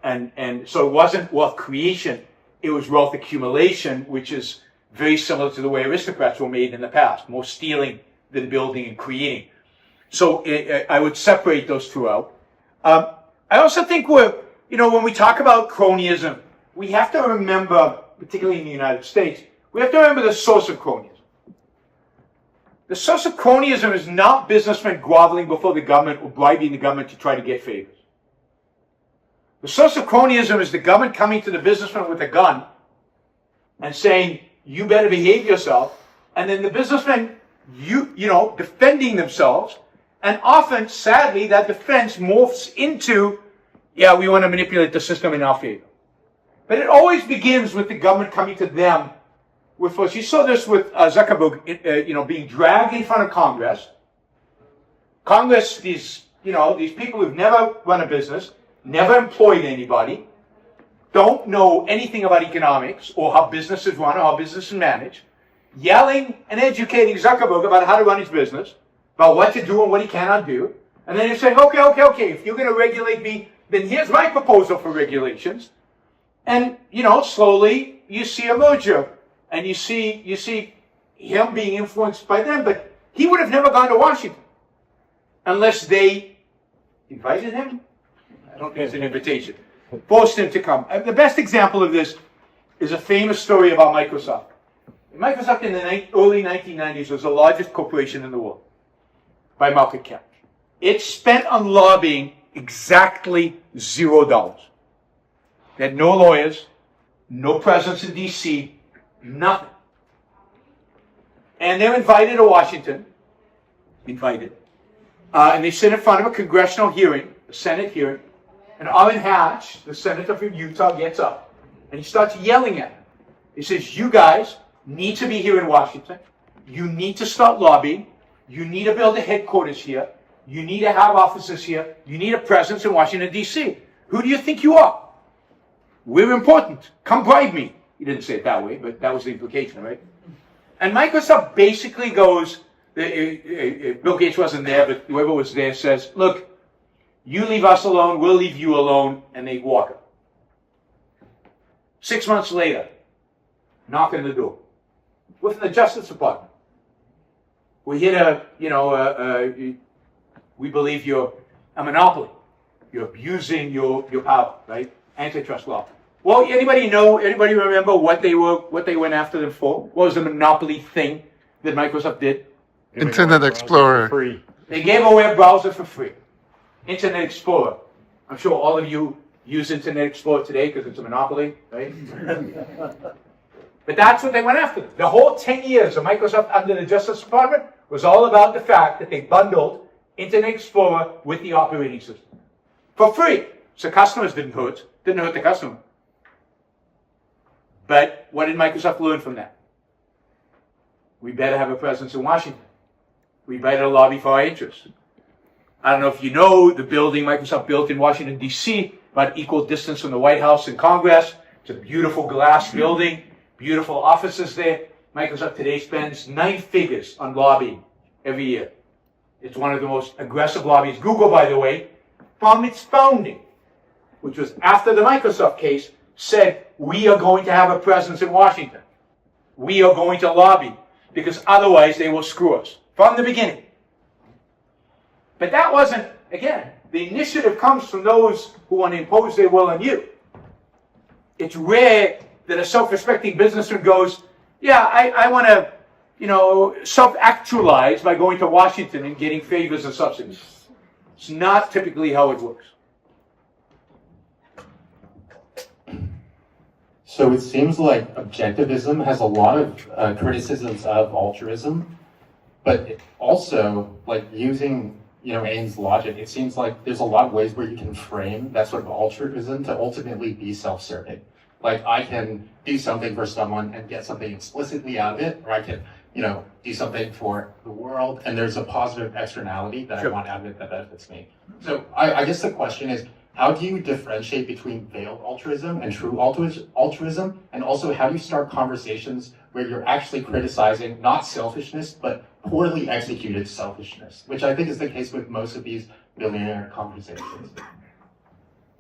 And so it wasn't wealth creation, it was wealth accumulation, which is very similar to the way aristocrats were made in the past, more stealing than building and creating. So I would separate those two out. I also think when we talk about cronyism, we have to remember, particularly in the United States, we have to remember the source of cronyism. The source of cronyism is not businessmen groveling before the government or bribing the government to try to get favors. The source of cronyism is the government coming to the businessman with a gun and saying, you better behave yourself, and then the businessmen, defending themselves, and often, sadly, that defense morphs into, yeah, we want to manipulate the system in our favor. But it always begins with the government coming to them with force. You saw this with Zuckerberg, being dragged in front of Congress. Congress, these people who've never run a business, never employed anybody, don't know anything about economics or how businesses run or how businesses manage, yelling and educating Zuckerberg about how to run his business, about what to do and what he cannot do. And then he's saying, okay, if you're going to regulate me, then here's my proposal for regulations. And, slowly you see a merger. And you see him being influenced by them. But he would have never gone to Washington unless they invited him. I don't think it's an invitation. Forced him to come. The best example of this is a famous story about Microsoft. Microsoft in the early 1990s was the largest corporation in the world by market cap. It spent on lobbying exactly $0. They had no lawyers, no presence in D.C., nothing. And they're invited to Washington, and they sit in front of a congressional hearing, a Senate hearing, and Orrin Hatch, the senator from Utah, gets up, and he starts yelling at them. He says, you guys need to be here in Washington. You need to start lobbying. You need to build a headquarters here. You need to have offices here. You need a presence in Washington, D.C. Who do you think you are? We're important. Come bribe me. He didn't say it that way, but that was the implication, right? And Microsoft basically goes, Bill Gates wasn't there, but whoever was there says, look, you leave us alone, we'll leave you alone, and they walk it. 6 months later, knock on the door. With the Justice Department. We're here to, we believe you're a monopoly. You're abusing your power, right? Antitrust law. Well, anybody remember what they went after them for? What was the monopoly thing that Microsoft did? Internet Explorer. Free. They gave away a browser for free. Internet Explorer. I'm sure all of you use Internet Explorer today because it's a monopoly, right? But that's what they went after. The whole 10 years of Microsoft under the Justice Department was all about the fact that they bundled Internet Explorer with the operating system. For free. So customers didn't hurt the customer. But what did Microsoft learn from that? We better have a presence in Washington. We better lobby for our interests. I don't know if you know, the building Microsoft built in Washington, D.C., about equal distance from the White House and Congress. It's a beautiful glass building, beautiful offices there. Microsoft today spends 9 figures on lobbying every year. It's one of the most aggressive lobbies. Google, by the way, from its founding, which was after the Microsoft case, said, we are going to have a presence in Washington. We are going to lobby, because otherwise they will screw us. From the beginning. But that wasn't, again, the initiative comes from those who want to impose their will on you. It's rare that a self-respecting businessman goes, yeah, I want to, self-actualize by going to Washington and getting favors and subsidies. It's not typically how it works. So it seems like objectivism has a lot of criticisms of altruism, but also, like, using Ames' logic, it seems like there's a lot of ways where you can frame that sort of altruism to ultimately be self-serving. Like, I can do something for someone and get something explicitly out of it, or I can, do something for the world, and there's a positive externality that I want out of it that benefits me. So I guess the question is, how do you differentiate between veiled altruism and true altruism? And also, how do you start conversations where you're actually criticizing not selfishness, but poorly executed selfishness, which I think is the case with most of these billionaire conversations.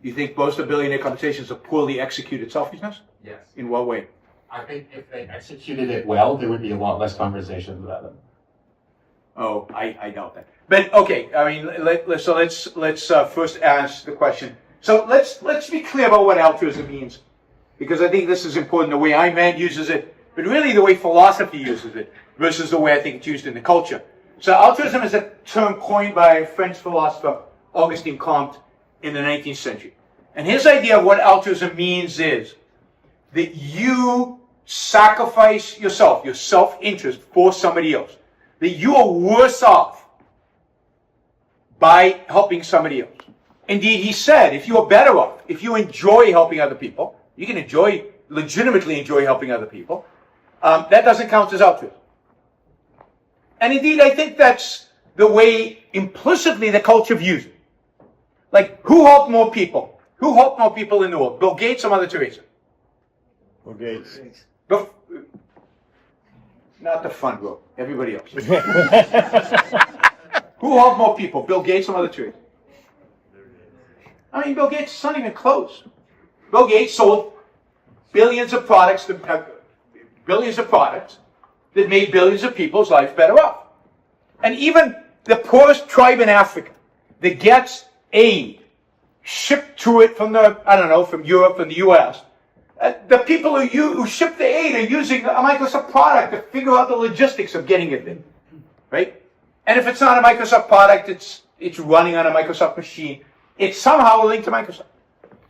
You think most of billionaire conversations are poorly executed selfishness? Yes. In what way? I think if they executed it well, there would be a lot less conversations about them. Oh, I doubt that. But okay, I mean, let's first ask the question. So let's be clear about what altruism means, because I think this is important. The way Ayn Rand uses it, but really the way philosophy uses it, versus the way I think it's used in the culture. So altruism is a term coined by a French philosopher, Auguste Comte, in the 19th century. And his idea of what altruism means is that you sacrifice yourself, your self-interest, for somebody else. That you are worse off by helping somebody else. Indeed, he said, if you are better off, if you enjoy helping other people, you can legitimately enjoy helping other people, that doesn't count as altruism. And indeed, I think that's the way implicitly the culture views it. Like, who helped more people? Who helped more people in the world? Bill Gates or Mother Teresa? Bill Gates. Not the front row. Everybody else. Who helped more people? Bill Gates or Mother Teresa? I mean, Bill Gates is not even close. Bill Gates sold billions of products that made billions of people's lives better off. And even the poorest tribe in Africa that gets aid shipped to it from from Europe and the US, the people who ship the aid are using a Microsoft product to figure out the logistics of getting it there, right? And if it's not a Microsoft product, it's running on a Microsoft machine. It's somehow linked to Microsoft.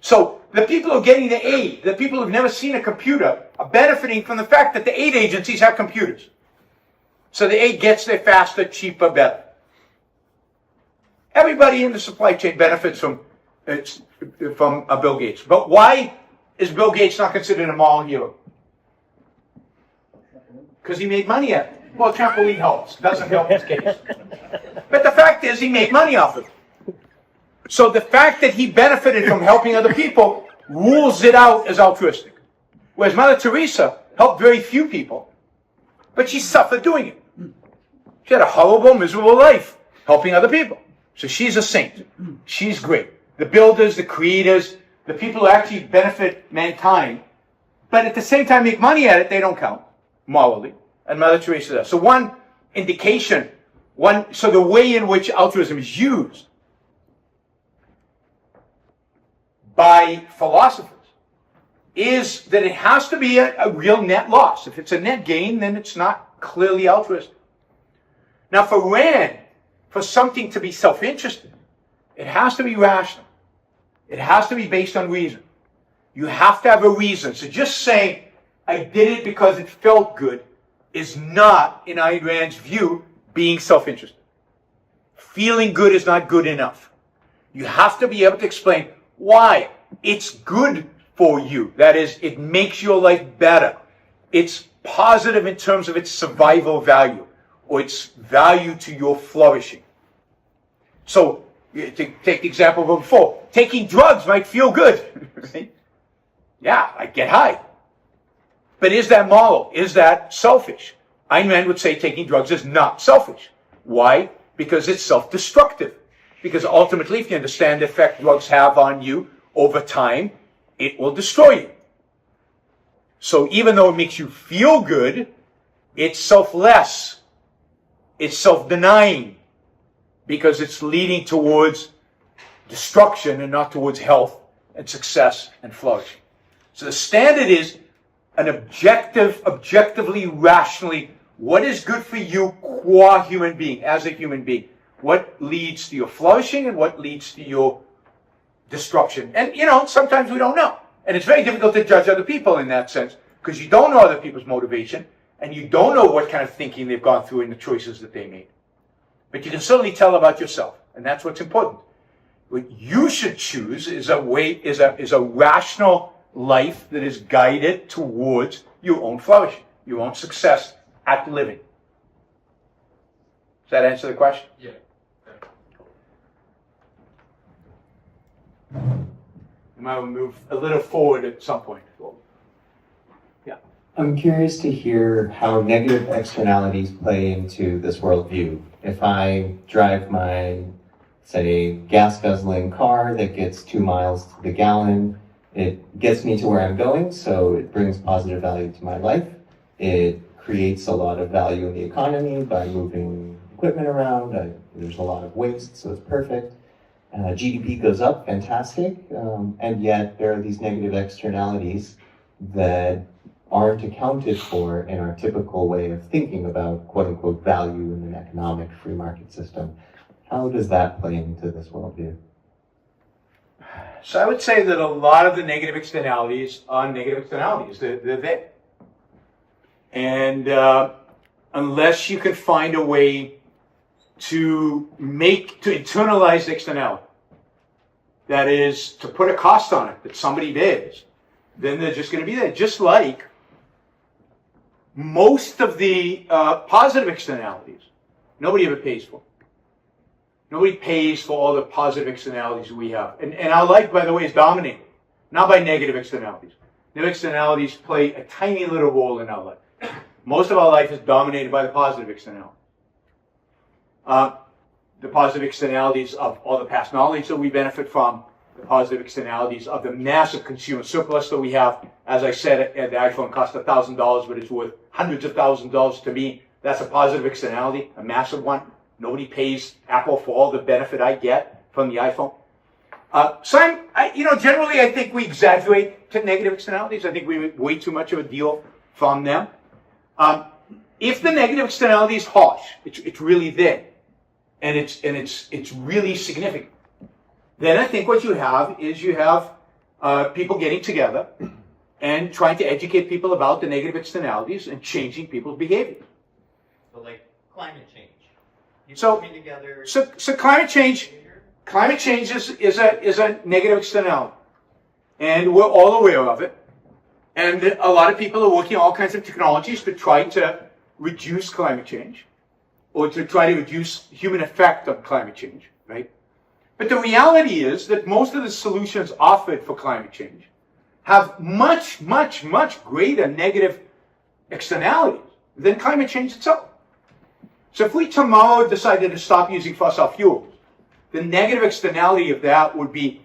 So the people who are getting the aid, the people who've never seen a computer, are benefiting from the fact that the aid agencies have computers. So the aid gets there faster, cheaper, better. Everybody in the supply chain benefits from Bill Gates. But why is Bill Gates not considered a moral hero? because he made money at it. Well, trampoline helps. Doesn't help his case. But the fact is, he made money off of it. So the fact that he benefited from helping other people rules it out as altruistic. Whereas Mother Teresa helped very few people, but she suffered doing it. She had a horrible, miserable life helping other people. So she's a saint. She's great. The builders, the creators, the people who actually benefit mankind, but at the same time make money at it, they don't count morally. And Mother Teresa does. So one indication, so the way in which altruism is used by philosophers is that it has to be a real net loss. If it's a net gain, then it's not clearly altruistic. Now for Rand, for something to be self-interested, it has to be rational. It has to be based on reason. You have to have a reason. So just saying, I did it because it felt good, is not, in Ayn Rand's view, being self-interested. Feeling good is not good enough. You have to be able to explain why it's good for you. That is, it makes your life better. It's positive in terms of its survival value, or its value to your flourishing. So, take the example of before. Taking drugs might feel good. Yeah, I get high. But is that moral? Is that selfish? Ayn Rand would say taking drugs is not selfish. Why? Because it's self-destructive. Because ultimately, if you understand the effect drugs have on you over time, it will destroy you. So even though it makes you feel good, it's selfless. It's self-denying. Because it's leading towards destruction and not towards health and success and flourishing. So the standard is an objectively, rationally, what is good for you qua human being, as a human being? What leads to your flourishing and what leads to your destruction? And, sometimes we don't know. And it's very difficult to judge other people in that sense, because you don't know other people's motivation, and you don't know what kind of thinking they've gone through in the choices that they made. But you can certainly tell about yourself, and that's what's important. What you should choose is a rational life that is guided towards your own flourishing, your own success at living. Does that answer the question? Yeah. We might move a little forward at some point. Yeah. I'm curious to hear how negative externalities play into this worldview. If I drive my, say, gas-guzzling car that gets 2 miles to the gallon, it gets me to where I'm going, so it brings positive value to my life. It creates a lot of value in the economy by moving equipment around. There's a lot of waste, so it's perfect. GDP goes up, fantastic, and yet there are these negative externalities that aren't accounted for in our typical way of thinking about quote-unquote value in an economic free market system. How does that play into this worldview? So I would say that a lot of the negative externalities are negative externalities. They're there. And unless you can find a way to internalize the externality, that is, to put a cost on it that somebody bears, then they're just going to be there. Just like most of the positive externalities, nobody ever pays for. Nobody pays for all the positive externalities we have. And our life, by the way, is dominated, not by negative externalities. Negative externalities play a tiny little role in our life. Most of our life is dominated by the positive externalities. The positive externalities of all the past knowledge that we benefit from, the positive externalities of the massive consumer surplus that we have. As I said, the iPhone cost $1,000, but it's worth hundreds of thousands of dollars to me. That's a positive externality, a massive one. Nobody pays Apple for all the benefit I get from the iPhone. Generally I think we exaggerate to negative externalities. I think we make way too much of a deal from them. If the negative externality is harsh, it's really there, and it's really significant, then I think what you have is people getting together and trying to educate people about the negative externalities and changing people's behavior. So like climate change. People So- coming together. So climate change is a negative externality, and we're all aware of it. And a lot of people are working on all kinds of technologies to try to reduce climate change or to try to reduce human effect of climate change, right? But the reality is that most of the solutions offered for climate change have much, much, much greater negative externalities than climate change itself. So if we tomorrow decided to stop using fossil fuels, the negative externality of that would be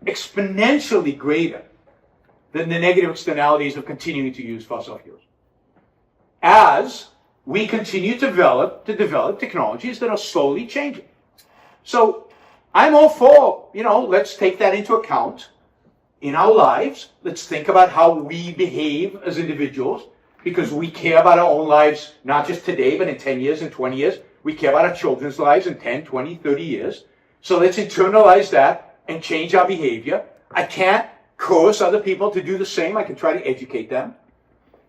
exponentially greater than the negative externalities of continuing to use fossil fuels. As we continue to develop technologies that are slowly changing. So I'm all for, let's take that into account in our lives. Let's think about how we behave as individuals, because we care about our own lives, not just today, but in 10 years and 20 years. We care about our children's lives in 10, 20, 30 years. So let's internalize that and change our behavior. I can't coerce other people to do the same. I can try to educate them.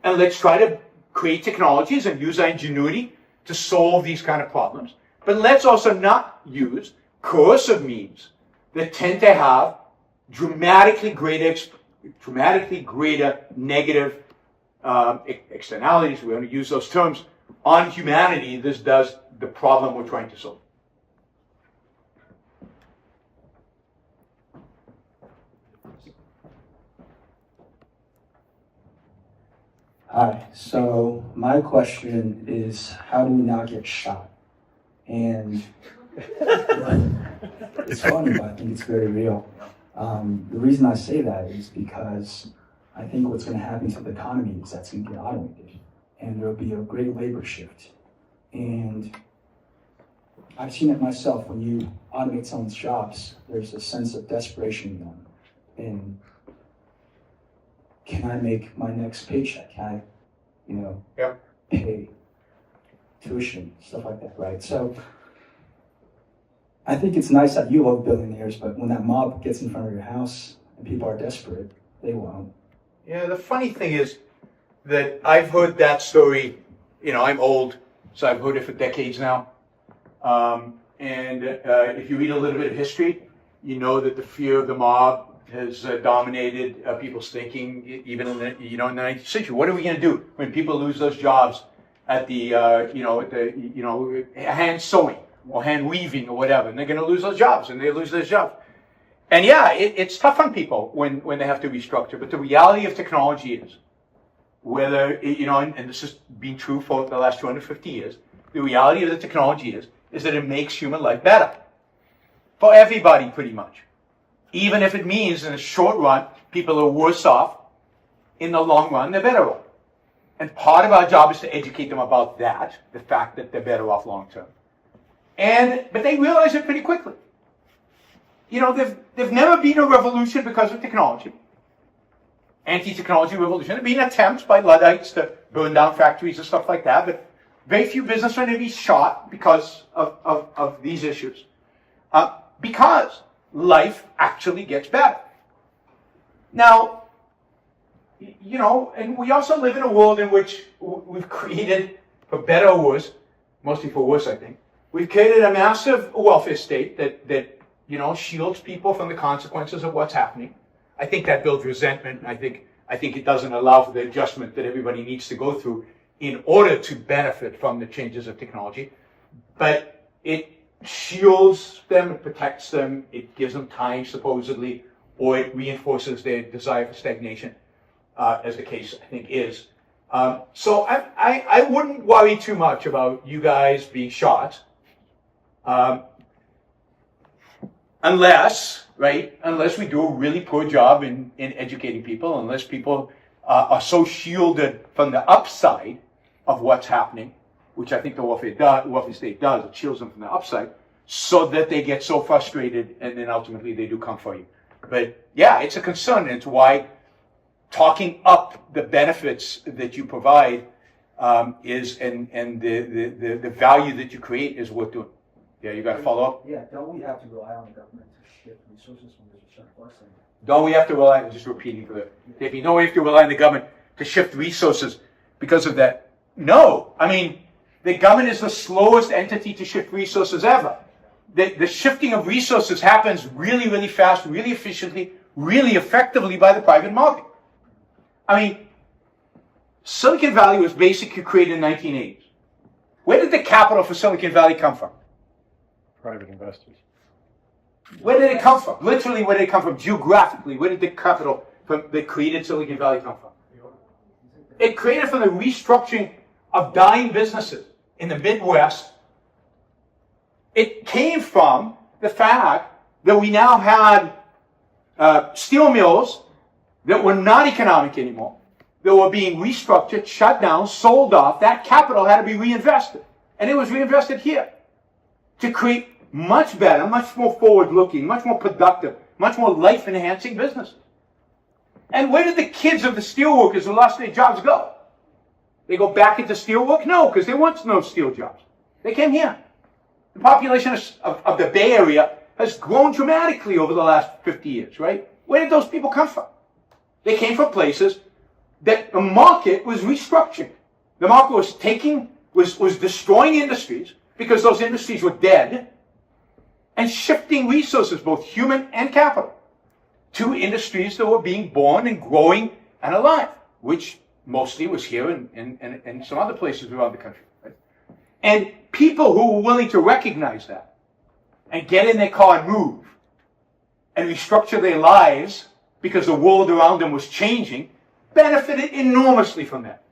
And let's try to create technologies and use our ingenuity to solve these kind of problems. But let's also not use coercive means that tend to have dramatically greater negative externalities, we're going to use those terms, on humanity. This does the problem we're trying to solve. Hi, so my question is, how do we not get shot? And it's funny, but I think it's very real. The reason I say that is because I think what's going to happen to the economy is that's going to get automated, and there'll be a great labor shift. And I've seen it myself. When you automate someone's jobs, there's a sense of desperation in them. And can I make my next paycheck? Can I, pay tuition, stuff like that, right? So I think it's nice that you love billionaires, but when that mob gets in front of your house and people are desperate, they won't. Yeah, the funny thing is that I've heard that story, I'm old, so I've heard it for decades now. If you read a little bit of history, you know that the fear of the mob has dominated people's thinking, even in the in the 19th century. What are we going to do when people lose those jobs at the hand sewing or hand weaving or whatever? And they're going to lose those jobs, and they lose those jobs. And yeah, it's tough on people when they have to restructure. But the reality of technology is, whether and this has been true for the last 250 years, the reality of the technology is that it makes human life better for everybody, pretty much. Even if it means in the short run, people are worse off, in the long run, they're better off. And part of our job is to educate them about that, the fact that they're better off long term. But they realize it pretty quickly. There've never been a revolution because of technology. Anti-technology revolution. There have been attempts by Luddites to burn down factories and stuff like that, but very few businessmen have been shot because of these issues. Because life actually gets better. Now, and we also live in a world in which we've created, for better or worse, mostly for worse, I think, we've created a massive welfare state that shields people from the consequences of what's happening. I think that builds resentment. I think it doesn't allow for the adjustment that everybody needs to go through in order to benefit from the changes of technology. But it shields them, it protects them, it gives them time, supposedly, or it reinforces their desire for stagnation, as the case, I think, is. So I wouldn't worry too much about you guys being shot. Unless we do a really poor job in educating people, unless people are so shielded from the upside of what's happening, which I think the welfare state does, it shields them from the upside, so that they get so frustrated and then ultimately they do come for you. But yeah, it's a concern, and it's why talking up the benefits that you provide is and the value that you create is worth doing. Yeah, you got to follow up? Yeah, don't we have to rely on the government to shift resources when there's a surplus? Don't we have to rely, just repeating for the, if you know we have to rely on the government to shift resources because of that? No. I mean, the government is the slowest entity to shift resources ever. The shifting of resources happens really, really fast, really efficiently, really effectively by the private market. I mean, Silicon Valley was basically created in the 1980s. Where did the capital for Silicon Valley come from? Private investors. Where did it come from? Literally, where did it come from? Geographically, where did the capital that created Silicon Valley come from? It created from the restructuring of dying businesses in the Midwest. It came from the fact that we now had steel mills that were not economic anymore, that were being restructured, shut down, sold off. That capital had to be reinvested. And it was reinvested here to create much better, much more forward-looking, much more productive, much more life-enhancing businesses. And where did the kids of the steelworkers who lost their jobs go? They go back into steelwork? No, because there weren't no steel jobs. They came here. The population of the Bay Area has grown dramatically over the last 50 years, right? Where did those people come from? They came from places that the market was restructuring. The market was destroying industries because those industries were dead and shifting resources, both human and capital, to industries that were being born and growing and alive, which mostly was here and some other places around the country. Right? And people who were willing to recognize that and get in their car and move and restructure their lives because the world around them was changing, benefited enormously from that.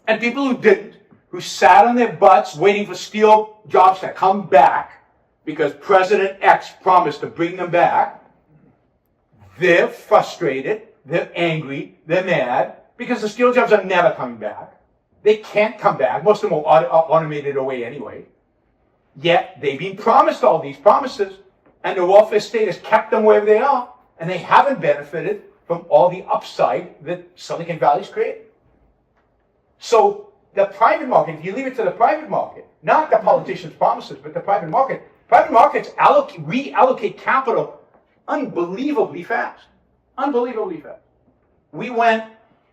And people who didn't, who sat on their butts waiting for steel jobs to come back because President X promised to bring them back, they're frustrated, they're angry, they're mad, because the steel jobs are never coming back. They can't come back. Most of them are automated away anyway. Yet they've been promised all these promises, and the welfare state has kept them where they are, and they haven't benefited from all the upside that Silicon Valley's created. So the private market, if you leave it to the private market, not the politicians' promises, but the private markets reallocate capital unbelievably fast. Unbelievably fast. We went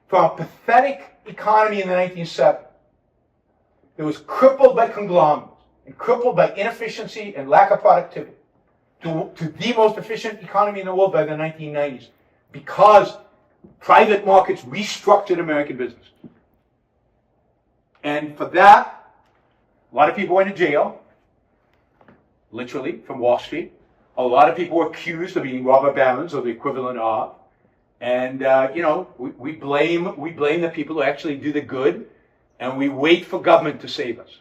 from a pathetic economy in the 1970s that was crippled by conglomerates and crippled by inefficiency and lack of productivity to the most efficient economy in the world by the 1990s because private markets restructured American business. And for that, a lot of people went to jail, literally, from Wall Street. A lot of people were accused of being robber barons or the equivalent of. And, we blame the people who actually do the good, and we wait for government to save us.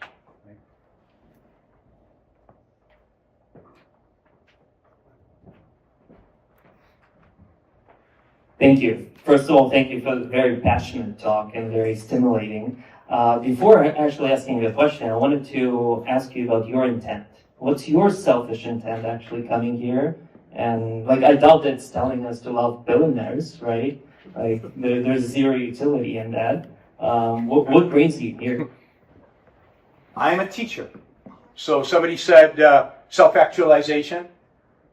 Thank you. First of all, thank you for the very passionate talk and very stimulating. Before actually asking you a question, I wanted to ask you about your intent. What's your selfish intent actually coming here? And I doubt it's telling us to love billionaires, right? There's zero utility in that. What brings you here? I'm a teacher. So somebody said self-actualization.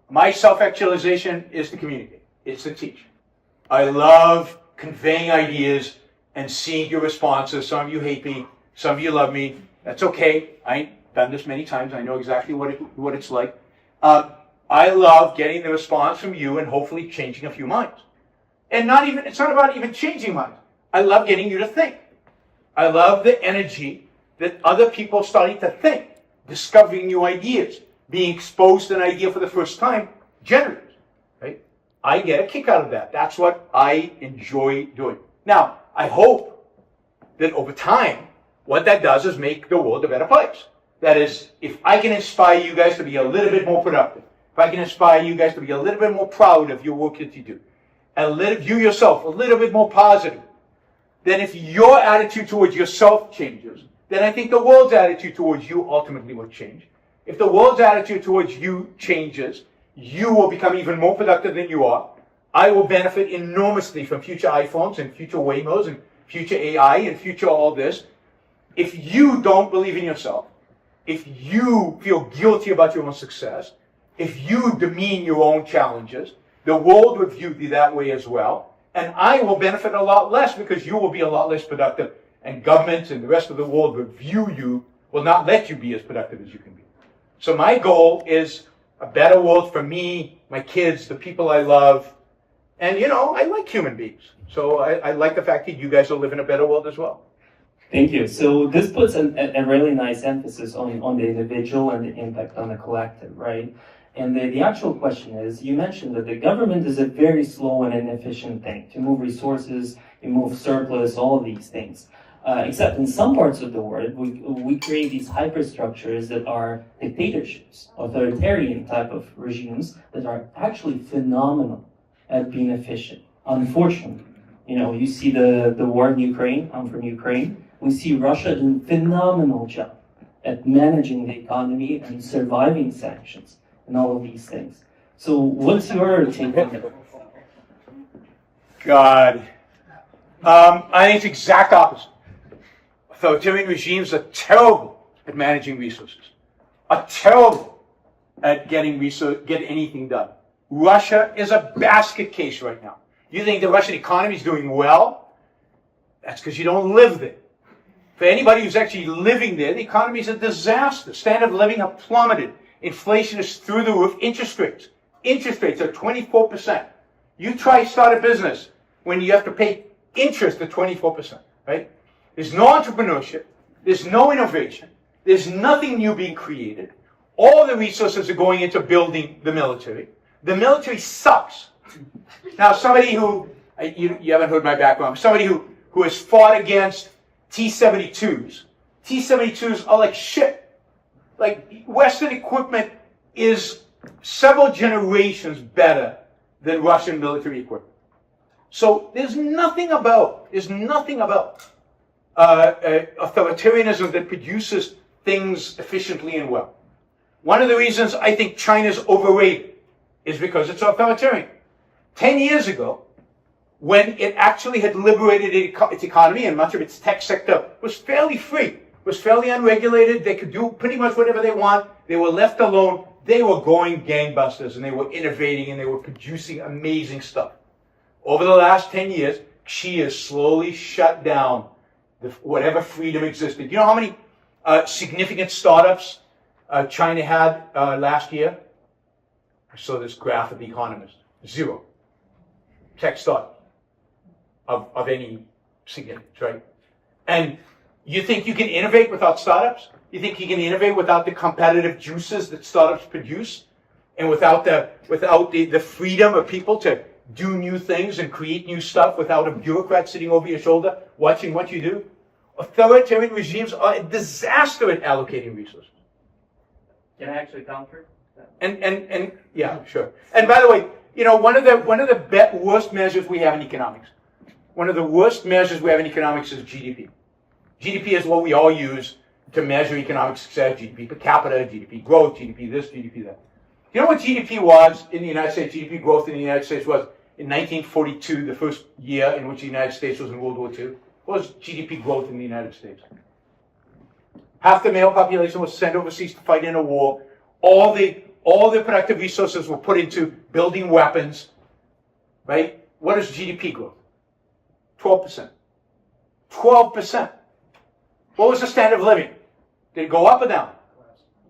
My self-actualization is to communicate. It's to teach. I love conveying ideas and seeing your responses. Some of you hate me. Some of you love me. That's okay. I've done this many times. I know exactly what it's like. I love getting the response from you and hopefully changing a few minds. And it's not about even changing minds. I love getting you to think. I love the energy that other people are starting to think, discovering new ideas, being exposed to an idea for the first time, generates, right? I get a kick out of that. That's what I enjoy doing. Now, I hope that over time, what that does is make the world a better place. That is, if I can inspire you guys to be a little bit more productive, if I can inspire you guys to be a little bit more proud of your work that you do, and you yourself a little bit more positive, then if your attitude towards yourself changes, then I think the world's attitude towards you ultimately will change. If the world's attitude towards you changes, you will become even more productive than you are. I will benefit enormously from future iPhones and future Waymos and future AI and future all this. If you don't believe in yourself, if you feel guilty about your own success, if you demean your own challenges, the world would view you that way as well. And I will benefit a lot less because you will be a lot less productive. And governments and the rest of the world will not let you be as productive as you can be. So my goal is a better world for me, my kids, the people I love. And, I like human beings. So I like the fact that you guys will live in a better world as well. Thank you. So this puts a really nice emphasis on the individual and the impact on the collective, right? And the actual question is, you mentioned that the government is a very slow and inefficient thing to move resources, you move surplus, all of these things. Except in some parts of the world, we create these hyperstructures that are dictatorships, authoritarian type of regimes that are actually phenomenal at being efficient. Unfortunately, you see the war in Ukraine. I'm from Ukraine. We see Russia doing a phenomenal job at managing the economy and surviving sanctions and all of these things. So what's your take on it? God. I think it's the exact opposite. Authoritarian regimes are terrible at managing resources, are terrible at get anything done. Russia is a basket case right now. You think the Russian economy is doing well? That's because you don't live there. For anybody who's actually living there, the economy is a disaster. Standard of living have plummeted. Inflation is through the roof. Interest rates are 24%. You try to start a business when you have to pay interest at 24%, right? There's no entrepreneurship. There's no innovation. There's nothing new being created. All the resources are going into building the military. The military sucks. Now, somebody who, you haven't heard my background, somebody who has fought against T-72s. T-72s are like shit. Like, Western equipment is several generations better than Russian military equipment. So there's nothing about authoritarianism that produces things efficiently and well. One of the reasons I think China's overrated is because it's authoritarian. 10 years ago, when it actually had liberated its economy and much of its tech sector was fairly free, was fairly unregulated, they could do pretty much whatever they want, they were left alone, they were going gangbusters and they were innovating and they were producing amazing stuff. Over the last 10 years, Xi has slowly shut down whatever freedom existed. You know how many significant startups China had last year? I saw this graph of The Economist. 0. Tech startups of any significance, right? And you think you can innovate without startups? You think you can innovate without the competitive juices that startups produce? And without the freedom of people to do new things and create new stuff without a bureaucrat sitting over your shoulder watching what you do? Authoritarian regimes are a disaster at allocating resources. Can I actually counter? And yeah, sure. And by the way, one of the worst measures we have in economics, is GDP. GDP is what we all use to measure economic success, GDP per capita, GDP growth, GDP this, GDP that. You know what GDP was in the United States? GDP growth in the United States was in 1942, the first year in which the United States was in World War II. What was GDP growth in the United States? Half the male population was sent overseas to fight in a war. All the productive resources were put into building weapons, right? What is GDP growth? 12%. 12%. What was the standard of living? Did it go up or down?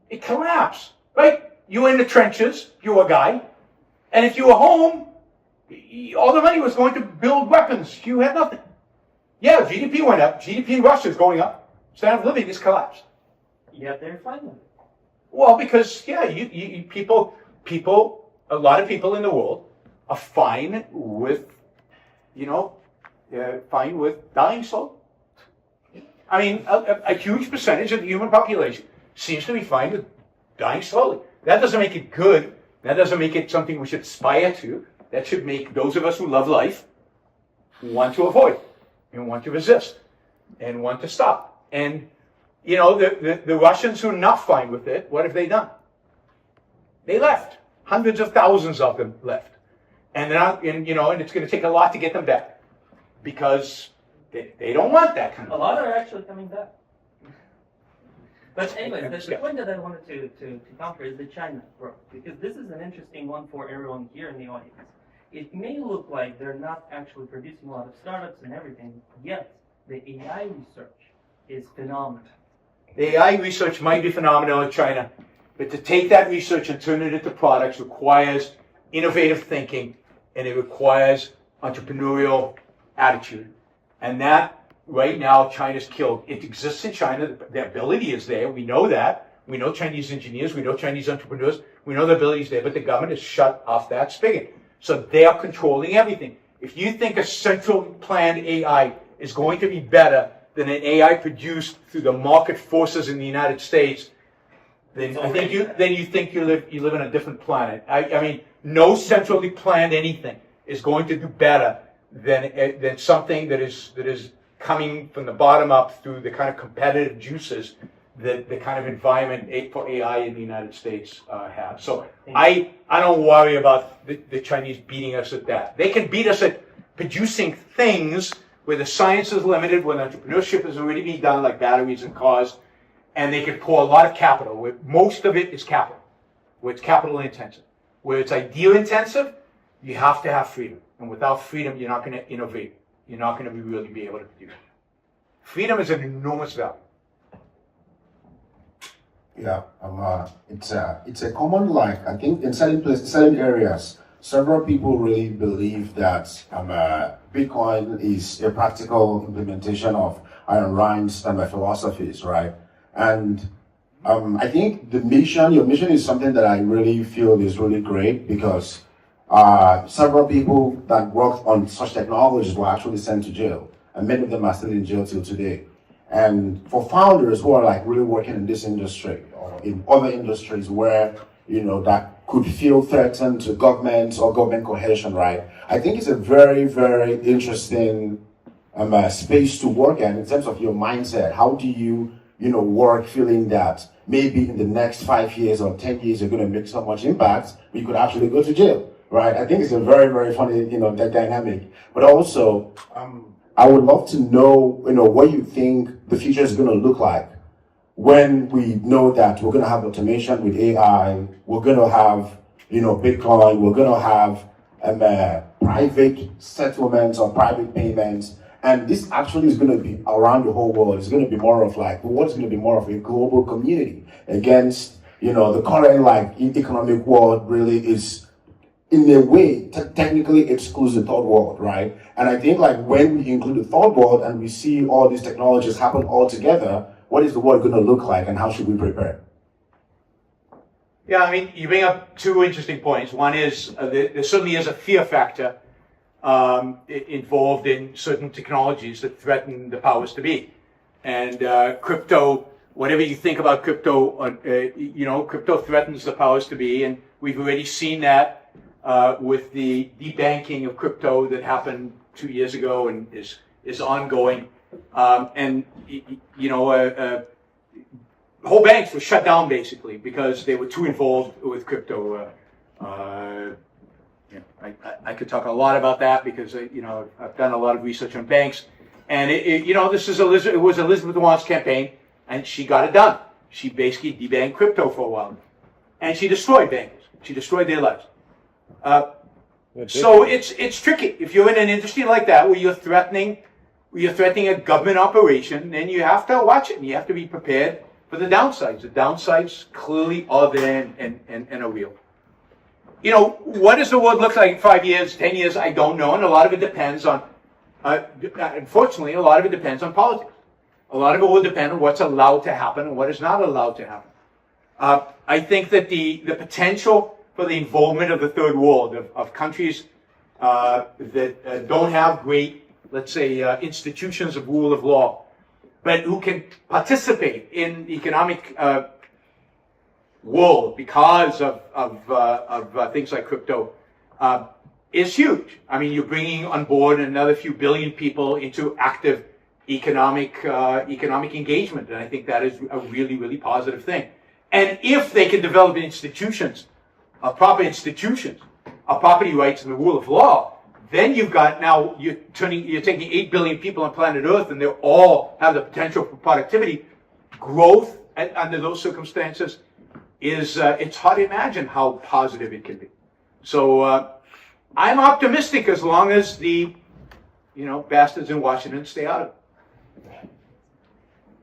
It collapsed, right? You were in the trenches, you were a guy, and if you were home, all the money was going to build weapons. You had nothing. Yeah, GDP went up. GDP in Russia is going up. Standard of living is collapsed. Yeah, they're fine. Well, because a lot of people in the world are fine with, dying slowly. I mean, a huge percentage of the human population seems to be fine with dying slowly. That doesn't make it good. That doesn't make it something we should aspire to. That should make those of us who love life want to avoid and want to resist and want to stop. And, the Russians who are not fine with it, what have they done? They left. Hundreds of thousands of them left. And and it's going to take a lot to get them back because they don't want that kind of A lot are actually coming back. But anyway, the point that I wanted to counter is the China growth, because this is an interesting one for everyone here in the audience. It may look like they're not actually producing a lot of startups and everything, yet the AI research is phenomenal. The AI research might be phenomenal in China, but to take that research and turn it into products requires innovative thinking and it requires entrepreneurial attitude. And that right now China's killed. It exists in China. The ability is there. We know that. We know Chinese engineers. We know Chinese entrepreneurs. We know the ability is there, but the government has shut off that spigot. So they are controlling everything. If you think a central planned AI is going to be better than an AI produced through the market forces in the United States, then I think you think you live on a different planet. I mean, no centrally planned anything is going to do better than something that is coming from the bottom up through the kind of competitive juices that the kind of environment for AI in the United States has. So I don't worry about the Chinese beating us at that. They can beat us at producing things where the science is limited, where entrepreneurship is already being done, like batteries and cars, and they can pour a lot of capital, where most of it is capital, where it's capital intensive. Where it's idea intensive, you have to have freedom. And without freedom, you're not going to innovate. You're not going to really be able to do it. Freedom is an enormous value. Yeah, it's a common, like, I think in certain areas, several people really believe that Bitcoin is a practical implementation of Ayn Rand's philosophies, right? And I think your mission is something that I really feel is really great, because several people that worked on such technologies were actually sent to jail, and many of them are still in jail till today. And for founders who are like really working in this industry or in other industries where, you know, that could feel threatened to government or government cohesion, right? I think it's a very, very interesting space to work in terms of your mindset. How do you, work feeling that maybe in the next 5 years or 10 years, you're going to make so much impact, but you could actually go to jail, right? I think it's a very, very funny, that dynamic. But also, I would love to know, what you think the future is going to look like when we know that we're going to have automation with AI, we're going to have, Bitcoin, we're going to have private settlements or private payments. And this actually is going to be around the whole world. It's going to be more of like, the world's going to be more of a global community against, the current economic world really is, in a way, technically excludes the third world, right? And I think when we include the third world and we see all these technologies happen all together, what is the world going to look like and how should we prepare? Yeah, I mean, you bring up two interesting points. One is there certainly is a fear factor involved in certain technologies that threaten the powers to be. And crypto, whatever you think about crypto, crypto threatens the powers to be. And we've already seen that with the debanking of crypto that happened 2 years ago and is ongoing. Whole banks were shut down basically because they were too involved with crypto. I could talk a lot about that because I've done a lot of research on banks, and it was Elizabeth Warren's campaign, and she got it done. She basically debanked crypto for a while, and she destroyed bankers. She destroyed their lives. So it's tricky if you're in an industry like that where you're threatening a government operation. Then you have to watch it, and you have to be prepared for the downsides. The downsides clearly are there and are real. What does the world look like in 5 years, 10 years? I don't know, and a lot of it depends on. Unfortunately, a lot of it depends on politics. A lot of it will depend on what's allowed to happen and what is not allowed to happen. I think that the potential for the involvement of the third world, of countries that don't have great, let's say, institutions of rule of law, but who can participate in the economic world because of things like crypto, is huge. I mean, you're bringing on board another few billion people into active economic engagement, and I think that is a really, really positive thing. And if they can develop institutions, proper institutions, property rights and the rule of law, then you've got you're taking 8 billion people on planet Earth, and they all have the potential for productivity. Growth under those circumstances is it's hard to imagine how positive it can be. So I'm optimistic as long as the bastards in Washington stay out of it.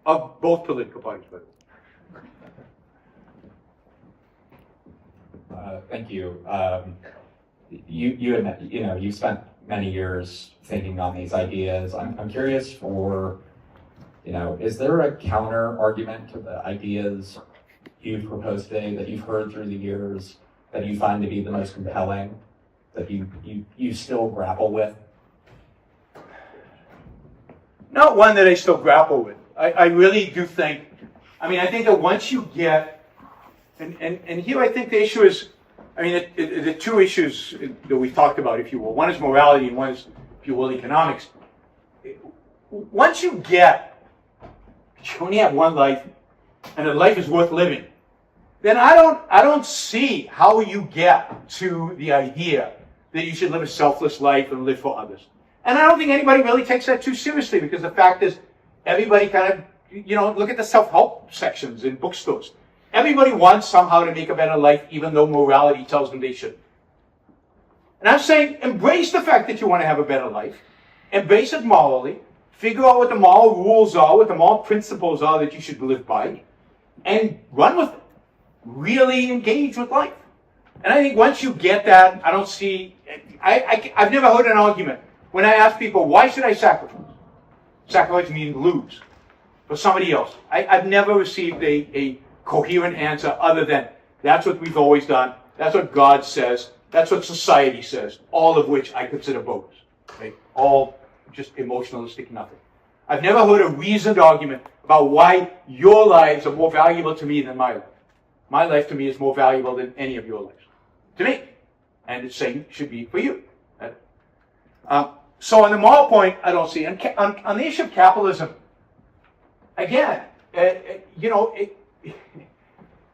Of both political parties, by the way. Thank you. You spent many years thinking on these ideas. I'm curious for, is there a counter argument to the ideas you've proposed today that you've heard through the years that you find to be the most compelling, that you still grapple with? Not one that I still grapple with. I really do think, I think that once you get, and here I think the issue is, the two issues that we talked about, if you will. One is morality and one is, if you will, economics. Once you get, you only have one life, and the life is worth living, then I don't see how you get to the idea that you should live a selfless life and live for others. And I don't think anybody really takes that too seriously, because the fact is, everybody kind of, look at the self-help sections in bookstores. Everybody wants somehow to make a better life, even though morality tells them they shouldn't. And I'm saying, embrace the fact that you want to have a better life. Embrace it morally. Figure out what the moral rules are, what the moral principles are that you should live by, and run with it. Really engage with life. And I think once you get that, I don't see, I've never heard an argument. When I ask people, why should I sacrifice? Sacrifice means lose for somebody else. I've never received a coherent answer other than, that's what we've always done, that's what God says, that's what society says, all of which I consider bogus. Right? All just emotionalistic nothing. I've never heard a reasoned argument about why your lives are more valuable to me than my life. My life to me is more valuable than any of your lives. To me. And the same should be for you. So on the moral point, I don't see. On the issue of capitalism, again,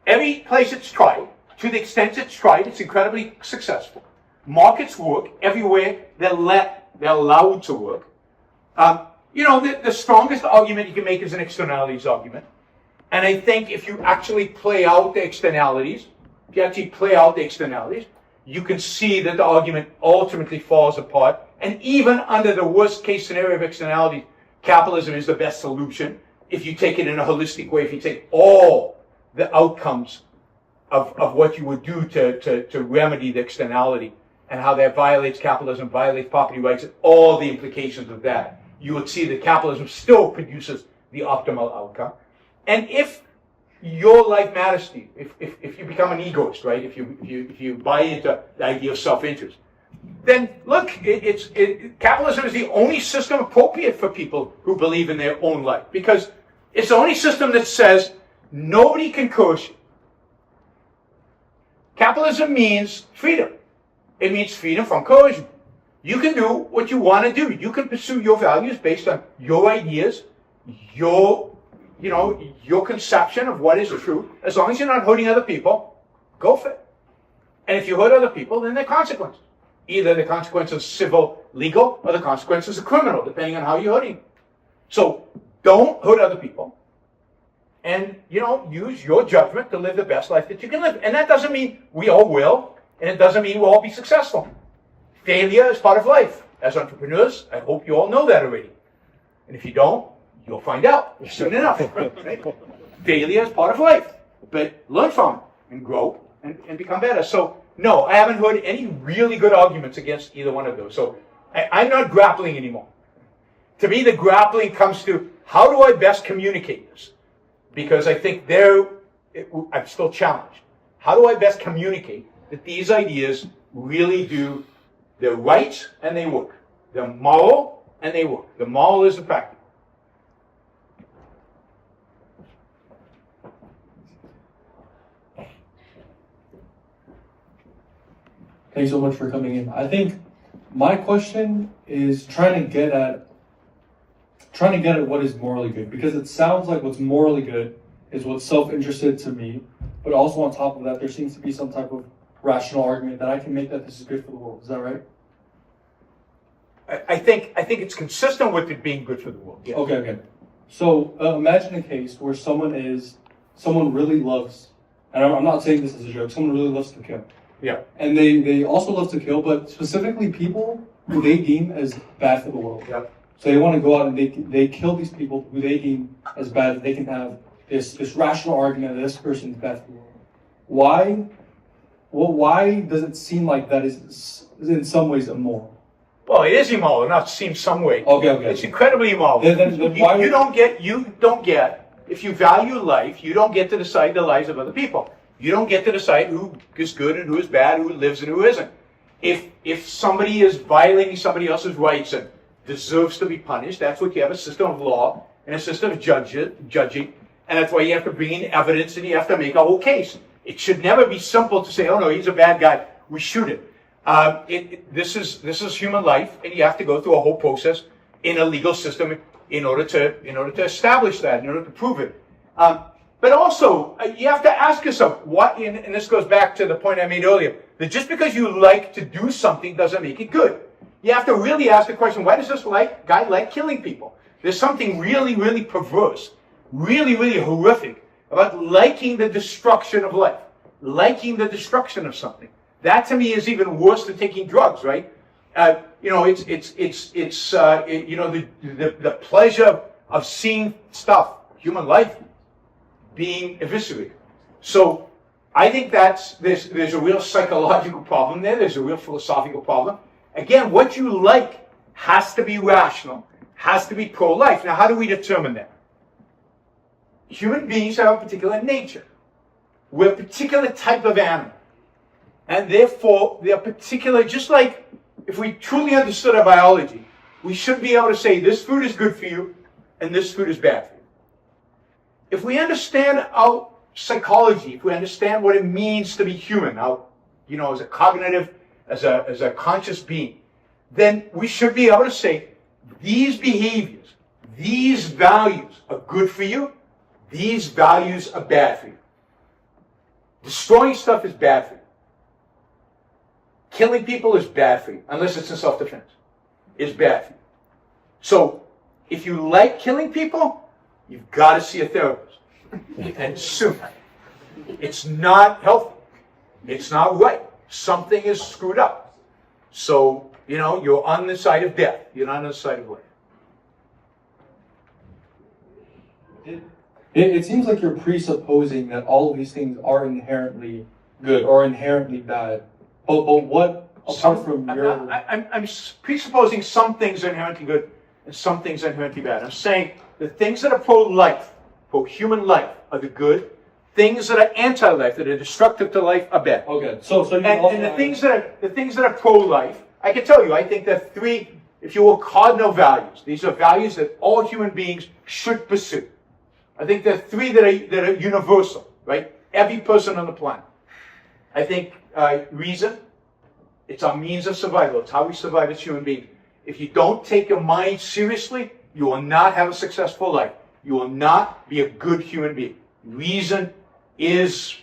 every place it's tried, to the extent it's tried, it's incredibly successful. Markets work everywhere they're allowed to work. The strongest argument you can make is an externalities argument. And I think if you actually play out the externalities, you can see that the argument ultimately falls apart. And even under the worst case scenario of externalities, capitalism is the best solution. If you take it in a holistic way, if you take all the outcomes of what you would do to remedy the externality and how that violates capitalism, violates property rights, and all the implications of that, you would see that capitalism still produces the optimal outcome. And if your life matters to you, if you become an egoist, right? If you buy into the idea of self-interest, then look, capitalism is the only system appropriate for people who believe in their own life, because it's the only system that says nobody can coerce you. Capitalism means freedom. It means freedom from coercion. You can do what you want to do. You can pursue your values based on your ideas, your conception of what is true. As long as you're not hurting other people, go for it. And if you hurt other people, then there are consequences. Either the consequences civil, legal, or the consequences are criminal, depending on how you're hurting. So don't hurt other people. And, use your judgment to live the best life that you can live. And that doesn't mean we all will, and it doesn't mean we'll all be successful. Failure is part of life. As entrepreneurs, I hope you all know that already. And if you don't, you'll find out soon enough. Right? Failure is part of life. But learn from it and grow and become better. So, no, I haven't heard any really good arguments against either one of those. So I'm not grappling anymore. To me, the grappling comes to, how do I best communicate this? Because I think I'm still challenged. How do I best communicate that these ideas really do, they're right and they work. They're moral and they work. The moral is the practical. Thanks so much for coming in. I think my question is trying to get at what is morally good, because it sounds like what's morally good is what's self-interested to me, but also on top of that, there seems to be some type of rational argument that I can make that this is good for the world. Is that right? I think it's consistent with it being good for the world. Yes. Okay. So imagine a case where someone really loves, and I'm not saying this as a joke, someone really loves to kill. Yeah. And they also love to kill, but specifically people who they deem as bad for the world. Yeah. So they want to go out and they kill these people who they deem as bad, that they can have this rational argument that this person is bad for the world. Why does it seem like that is in some ways immoral? Well, it is immoral, not seem some way. Okay. It's incredibly immoral. Then why You don't get, if you value life, you don't get to decide the lives of other people. You don't get to decide who is good and who is bad, who lives and who isn't. If somebody is violating somebody else's rights and deserves to be punished, that's what you have, a system of law and a system of judging, and that's why you have to bring in evidence and you have to make a whole case. It should never be simple to say, oh no, he's a bad guy, we shoot him. This is human life, and you have to go through a whole process in a legal system in order to establish that, in order to prove it. But also, you have to ask yourself, and this goes back to the point I made earlier, that just because you like to do something doesn't make it good. You have to really ask the question, why does this guy like killing people? There's something really, really perverse, really, really horrific about liking the destruction of life, liking the destruction of something. That to me is even worse than taking drugs, right? The pleasure of seeing stuff, human life, being eviscerated. So I think there's a real psychological problem there. There's a real philosophical problem. Again, what you like has to be rational, has to be pro-life. Now, how do we determine that? Human beings have a particular nature. We're a particular type of animal. And therefore, they're particular, just like if we truly understood our biology, we should be able to say this food is good for you and this food is bad for you. If we understand our psychology, if we understand what it means to be human, as a cognitive, as a conscious being, then we should be able to say these behaviors, these values are good for you, these values are bad for you. Destroying stuff is bad for you. Killing people is bad for you, unless it's in self-defense. It's bad for you. So, if you like killing people, you've got to see a therapist. And soon. It's not healthy. It's not right. Something is screwed up. So, you're on the side of death. You're not on the side of life. It seems like you're presupposing that all of these things are inherently good or inherently bad. But what, apart from your... I'm presupposing some things are inherently good and some things are inherently bad. I'm saying the things that are pro-life, pro-human life, are the good. Things that are anti-life, that are destructive to life, are bad. Okay, so you and the things that are pro-life, I can tell you, I think there are three, if you will, cardinal values. These are values that all human beings should pursue. I think there are three that are universal, right? Every person on the planet. I think reason, it's our means of survival. It's how we survive as human beings. If you don't take your mind seriously, you will not have a successful life. You will not be a good human being. Reason is,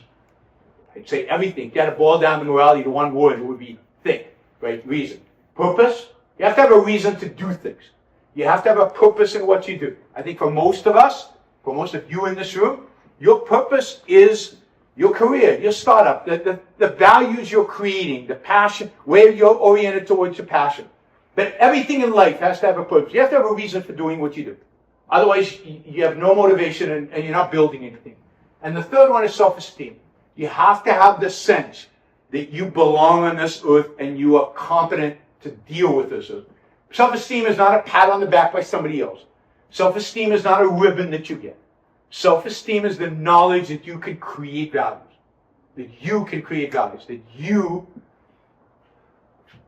I'd say everything. You got to boil down the morality to one word, it would be think, right? Reason. Purpose, you have to have a reason to do things. You have to have a purpose in what you do. I think for most of us, for most of you in this room, your purpose is your career, your startup, the values you're creating, the passion, where you're oriented towards your passion. But everything in life has to have a purpose. You have to have a reason for doing what you do. Otherwise, you have no motivation and you're not building anything. And the third one is self-esteem. You have to have the sense that you belong on this earth and you are competent to deal with this earth. Self-esteem is not a pat on the back by somebody else. Self-esteem is not a ribbon that you get. Self-esteem is the knowledge that you can create values. That you can create values. That you're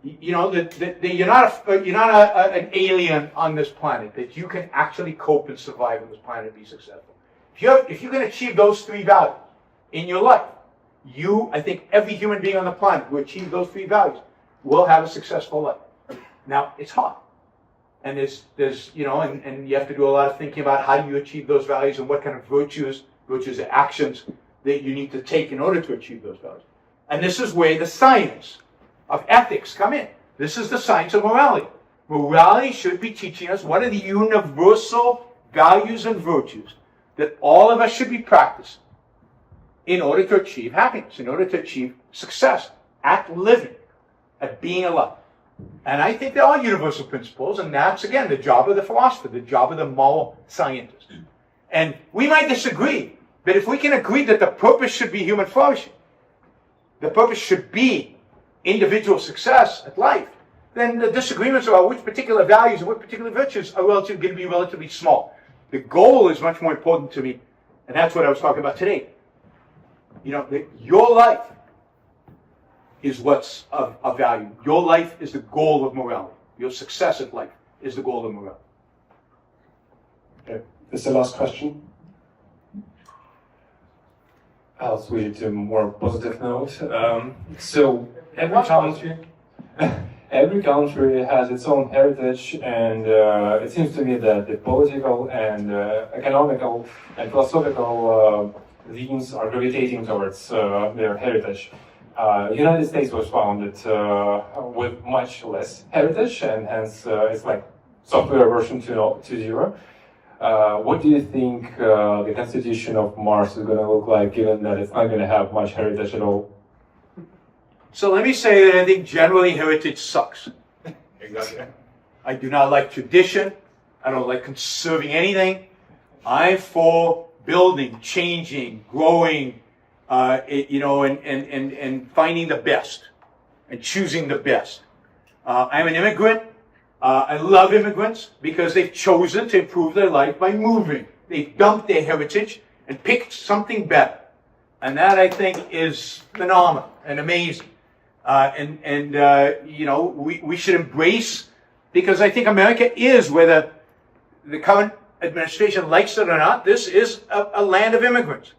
not an alien on this planet. That you can actually cope and survive on this planet and be successful. If you can achieve those three values in your life, I think every human being on the planet who achieves those three values will have a successful life. Now, it's hard. And there's and you have to do a lot of thinking about how do you achieve those values and what kind of virtues and actions that you need to take in order to achieve those values. And this is where the science of ethics come in. This is the science of morality. Morality should be teaching us what are the universal values and virtues that all of us should be practicing in order to achieve happiness, in order to achieve success at living, at being alive. And I think they're all universal principles, and that's, again, the job of the philosopher, the job of the moral scientist. And we might disagree, but if we can agree that the purpose should be human flourishing, the purpose should be individual success at life, then the disagreements about which particular values and what particular virtues are going to be relatively small. The goal is much more important to me, and that's what I was talking about today. You know, your life is what's of value. Your life is the goal of morality. Your success in life is the goal of morality. Okay. This is the last question. I'll switch to a more positive note. So every country, every country has its own heritage, and it seems to me that the political and economical and philosophical themes are gravitating towards their heritage. The United States was founded with much less heritage, and hence it's like software version 2.0. What do you think the Constitution of Mars is going to look like, given that it's not going to have much heritage at all? So let me say that I think generally heritage sucks. I do not like tradition. I don't like conserving anything. I'm for building, changing, growing, and finding the best and choosing the best. I'm an immigrant. I love immigrants because they've chosen to improve their life by moving. They've dumped their heritage and picked something better. And that, I think, is phenomenal and amazing. We should embrace, because I think America is, whether the current administration likes it or not, this is a land of immigrants.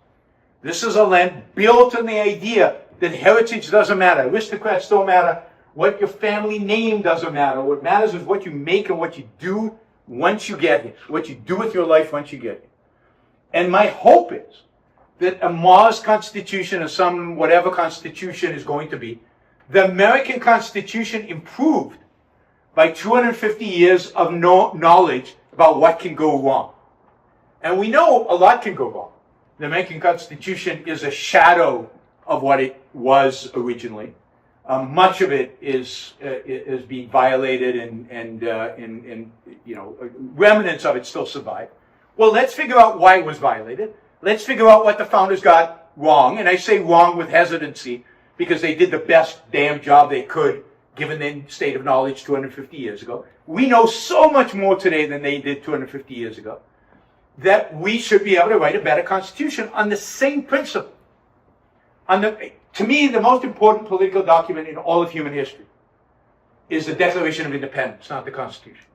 This is a land built on the idea that heritage doesn't matter. Aristocrats don't matter. What your family name doesn't matter. What matters is what you make and what you do once you get here. What you do with your life once you get here. And my hope is that a Mars Constitution or some whatever Constitution is going to be, the American Constitution improved by 250 years of knowledge about what can go wrong. And we know a lot can go wrong. The American Constitution is a shadow of what it was originally. Much of it is being violated, and remnants of it still survive. Well, let's figure out why it was violated. Let's figure out what the founders got wrong, and I say wrong with hesitancy because they did the best damn job they could given the state of knowledge 250 years ago. We know so much more today than they did 250 years ago, that we should be able to write a better constitution on the same principle. To me, the most important political document in all of human history is the Declaration of Independence, not the Constitution.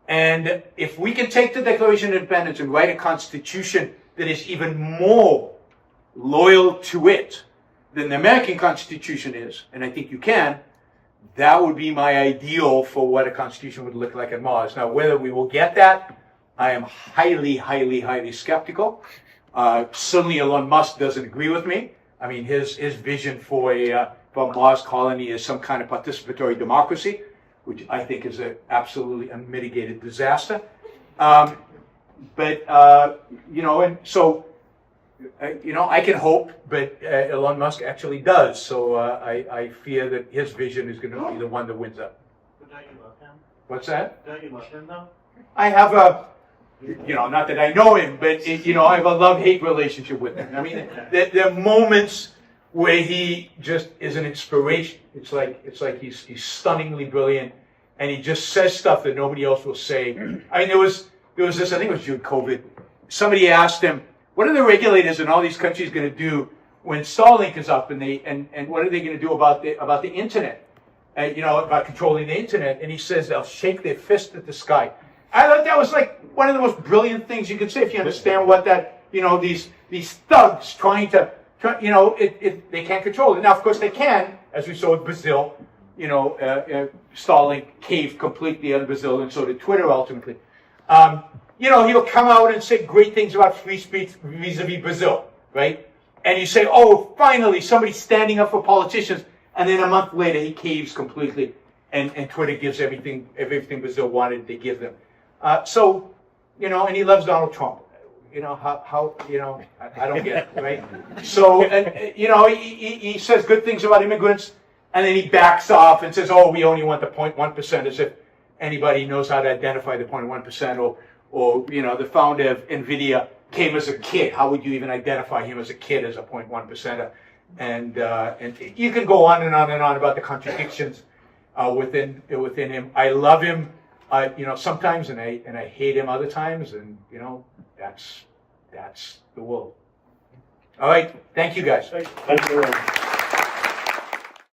And if we can take the Declaration of Independence and write a constitution that is even more loyal to it than the American Constitution is, and I think you can, that would be my ideal for what a constitution would look like on Mars. Now, whether we will get that, I am highly, highly, highly skeptical. Certainly Elon Musk doesn't agree with me. I mean, his vision for a Mars colony is some kind of participatory democracy, which I think is an absolutely unmitigated disaster. I can hope, but Elon Musk actually does. So I fear that his vision is going to be the one that wins up. But don't you love him? What's that? Don't you love him, though? I have not that I know him, but I have a love-hate relationship with him. I mean, there are moments where he just is an inspiration. It's like he's stunningly brilliant, and he just says stuff that nobody else will say. I mean, there was this, I think it was during COVID. Somebody asked him, what are the regulators in all these countries going to do when Starlink is up, and what are they going to do about the internet? About controlling the internet? And he says they'll shake their fist at the sky. I thought that was like one of the most brilliant things you could say if you understand what that, these thugs trying to, they can't control it. Now, of course, they can, as we saw with Brazil. Starlink caved completely out of Brazil, and so did Twitter ultimately. He'll come out and say great things about free speech vis-a-vis Brazil, right? And you say, oh, finally, somebody's standing up for politicians, and then a month later he caves completely, and Twitter gives everything Brazil wanted to give them. And he loves Donald Trump. I don't get it, right? So, he says good things about immigrants, and then he backs off and says, oh, we only want the 0.1%, as if anybody knows how to identify the 0.1%, or the founder of NVIDIA came as a kid. How would you even identify him as a kid as a 0.1%? And you can go on and on and on about the contradictions within him. I love him, sometimes, and I hate him other times, and that's the world. All right, thank you guys. Thank you.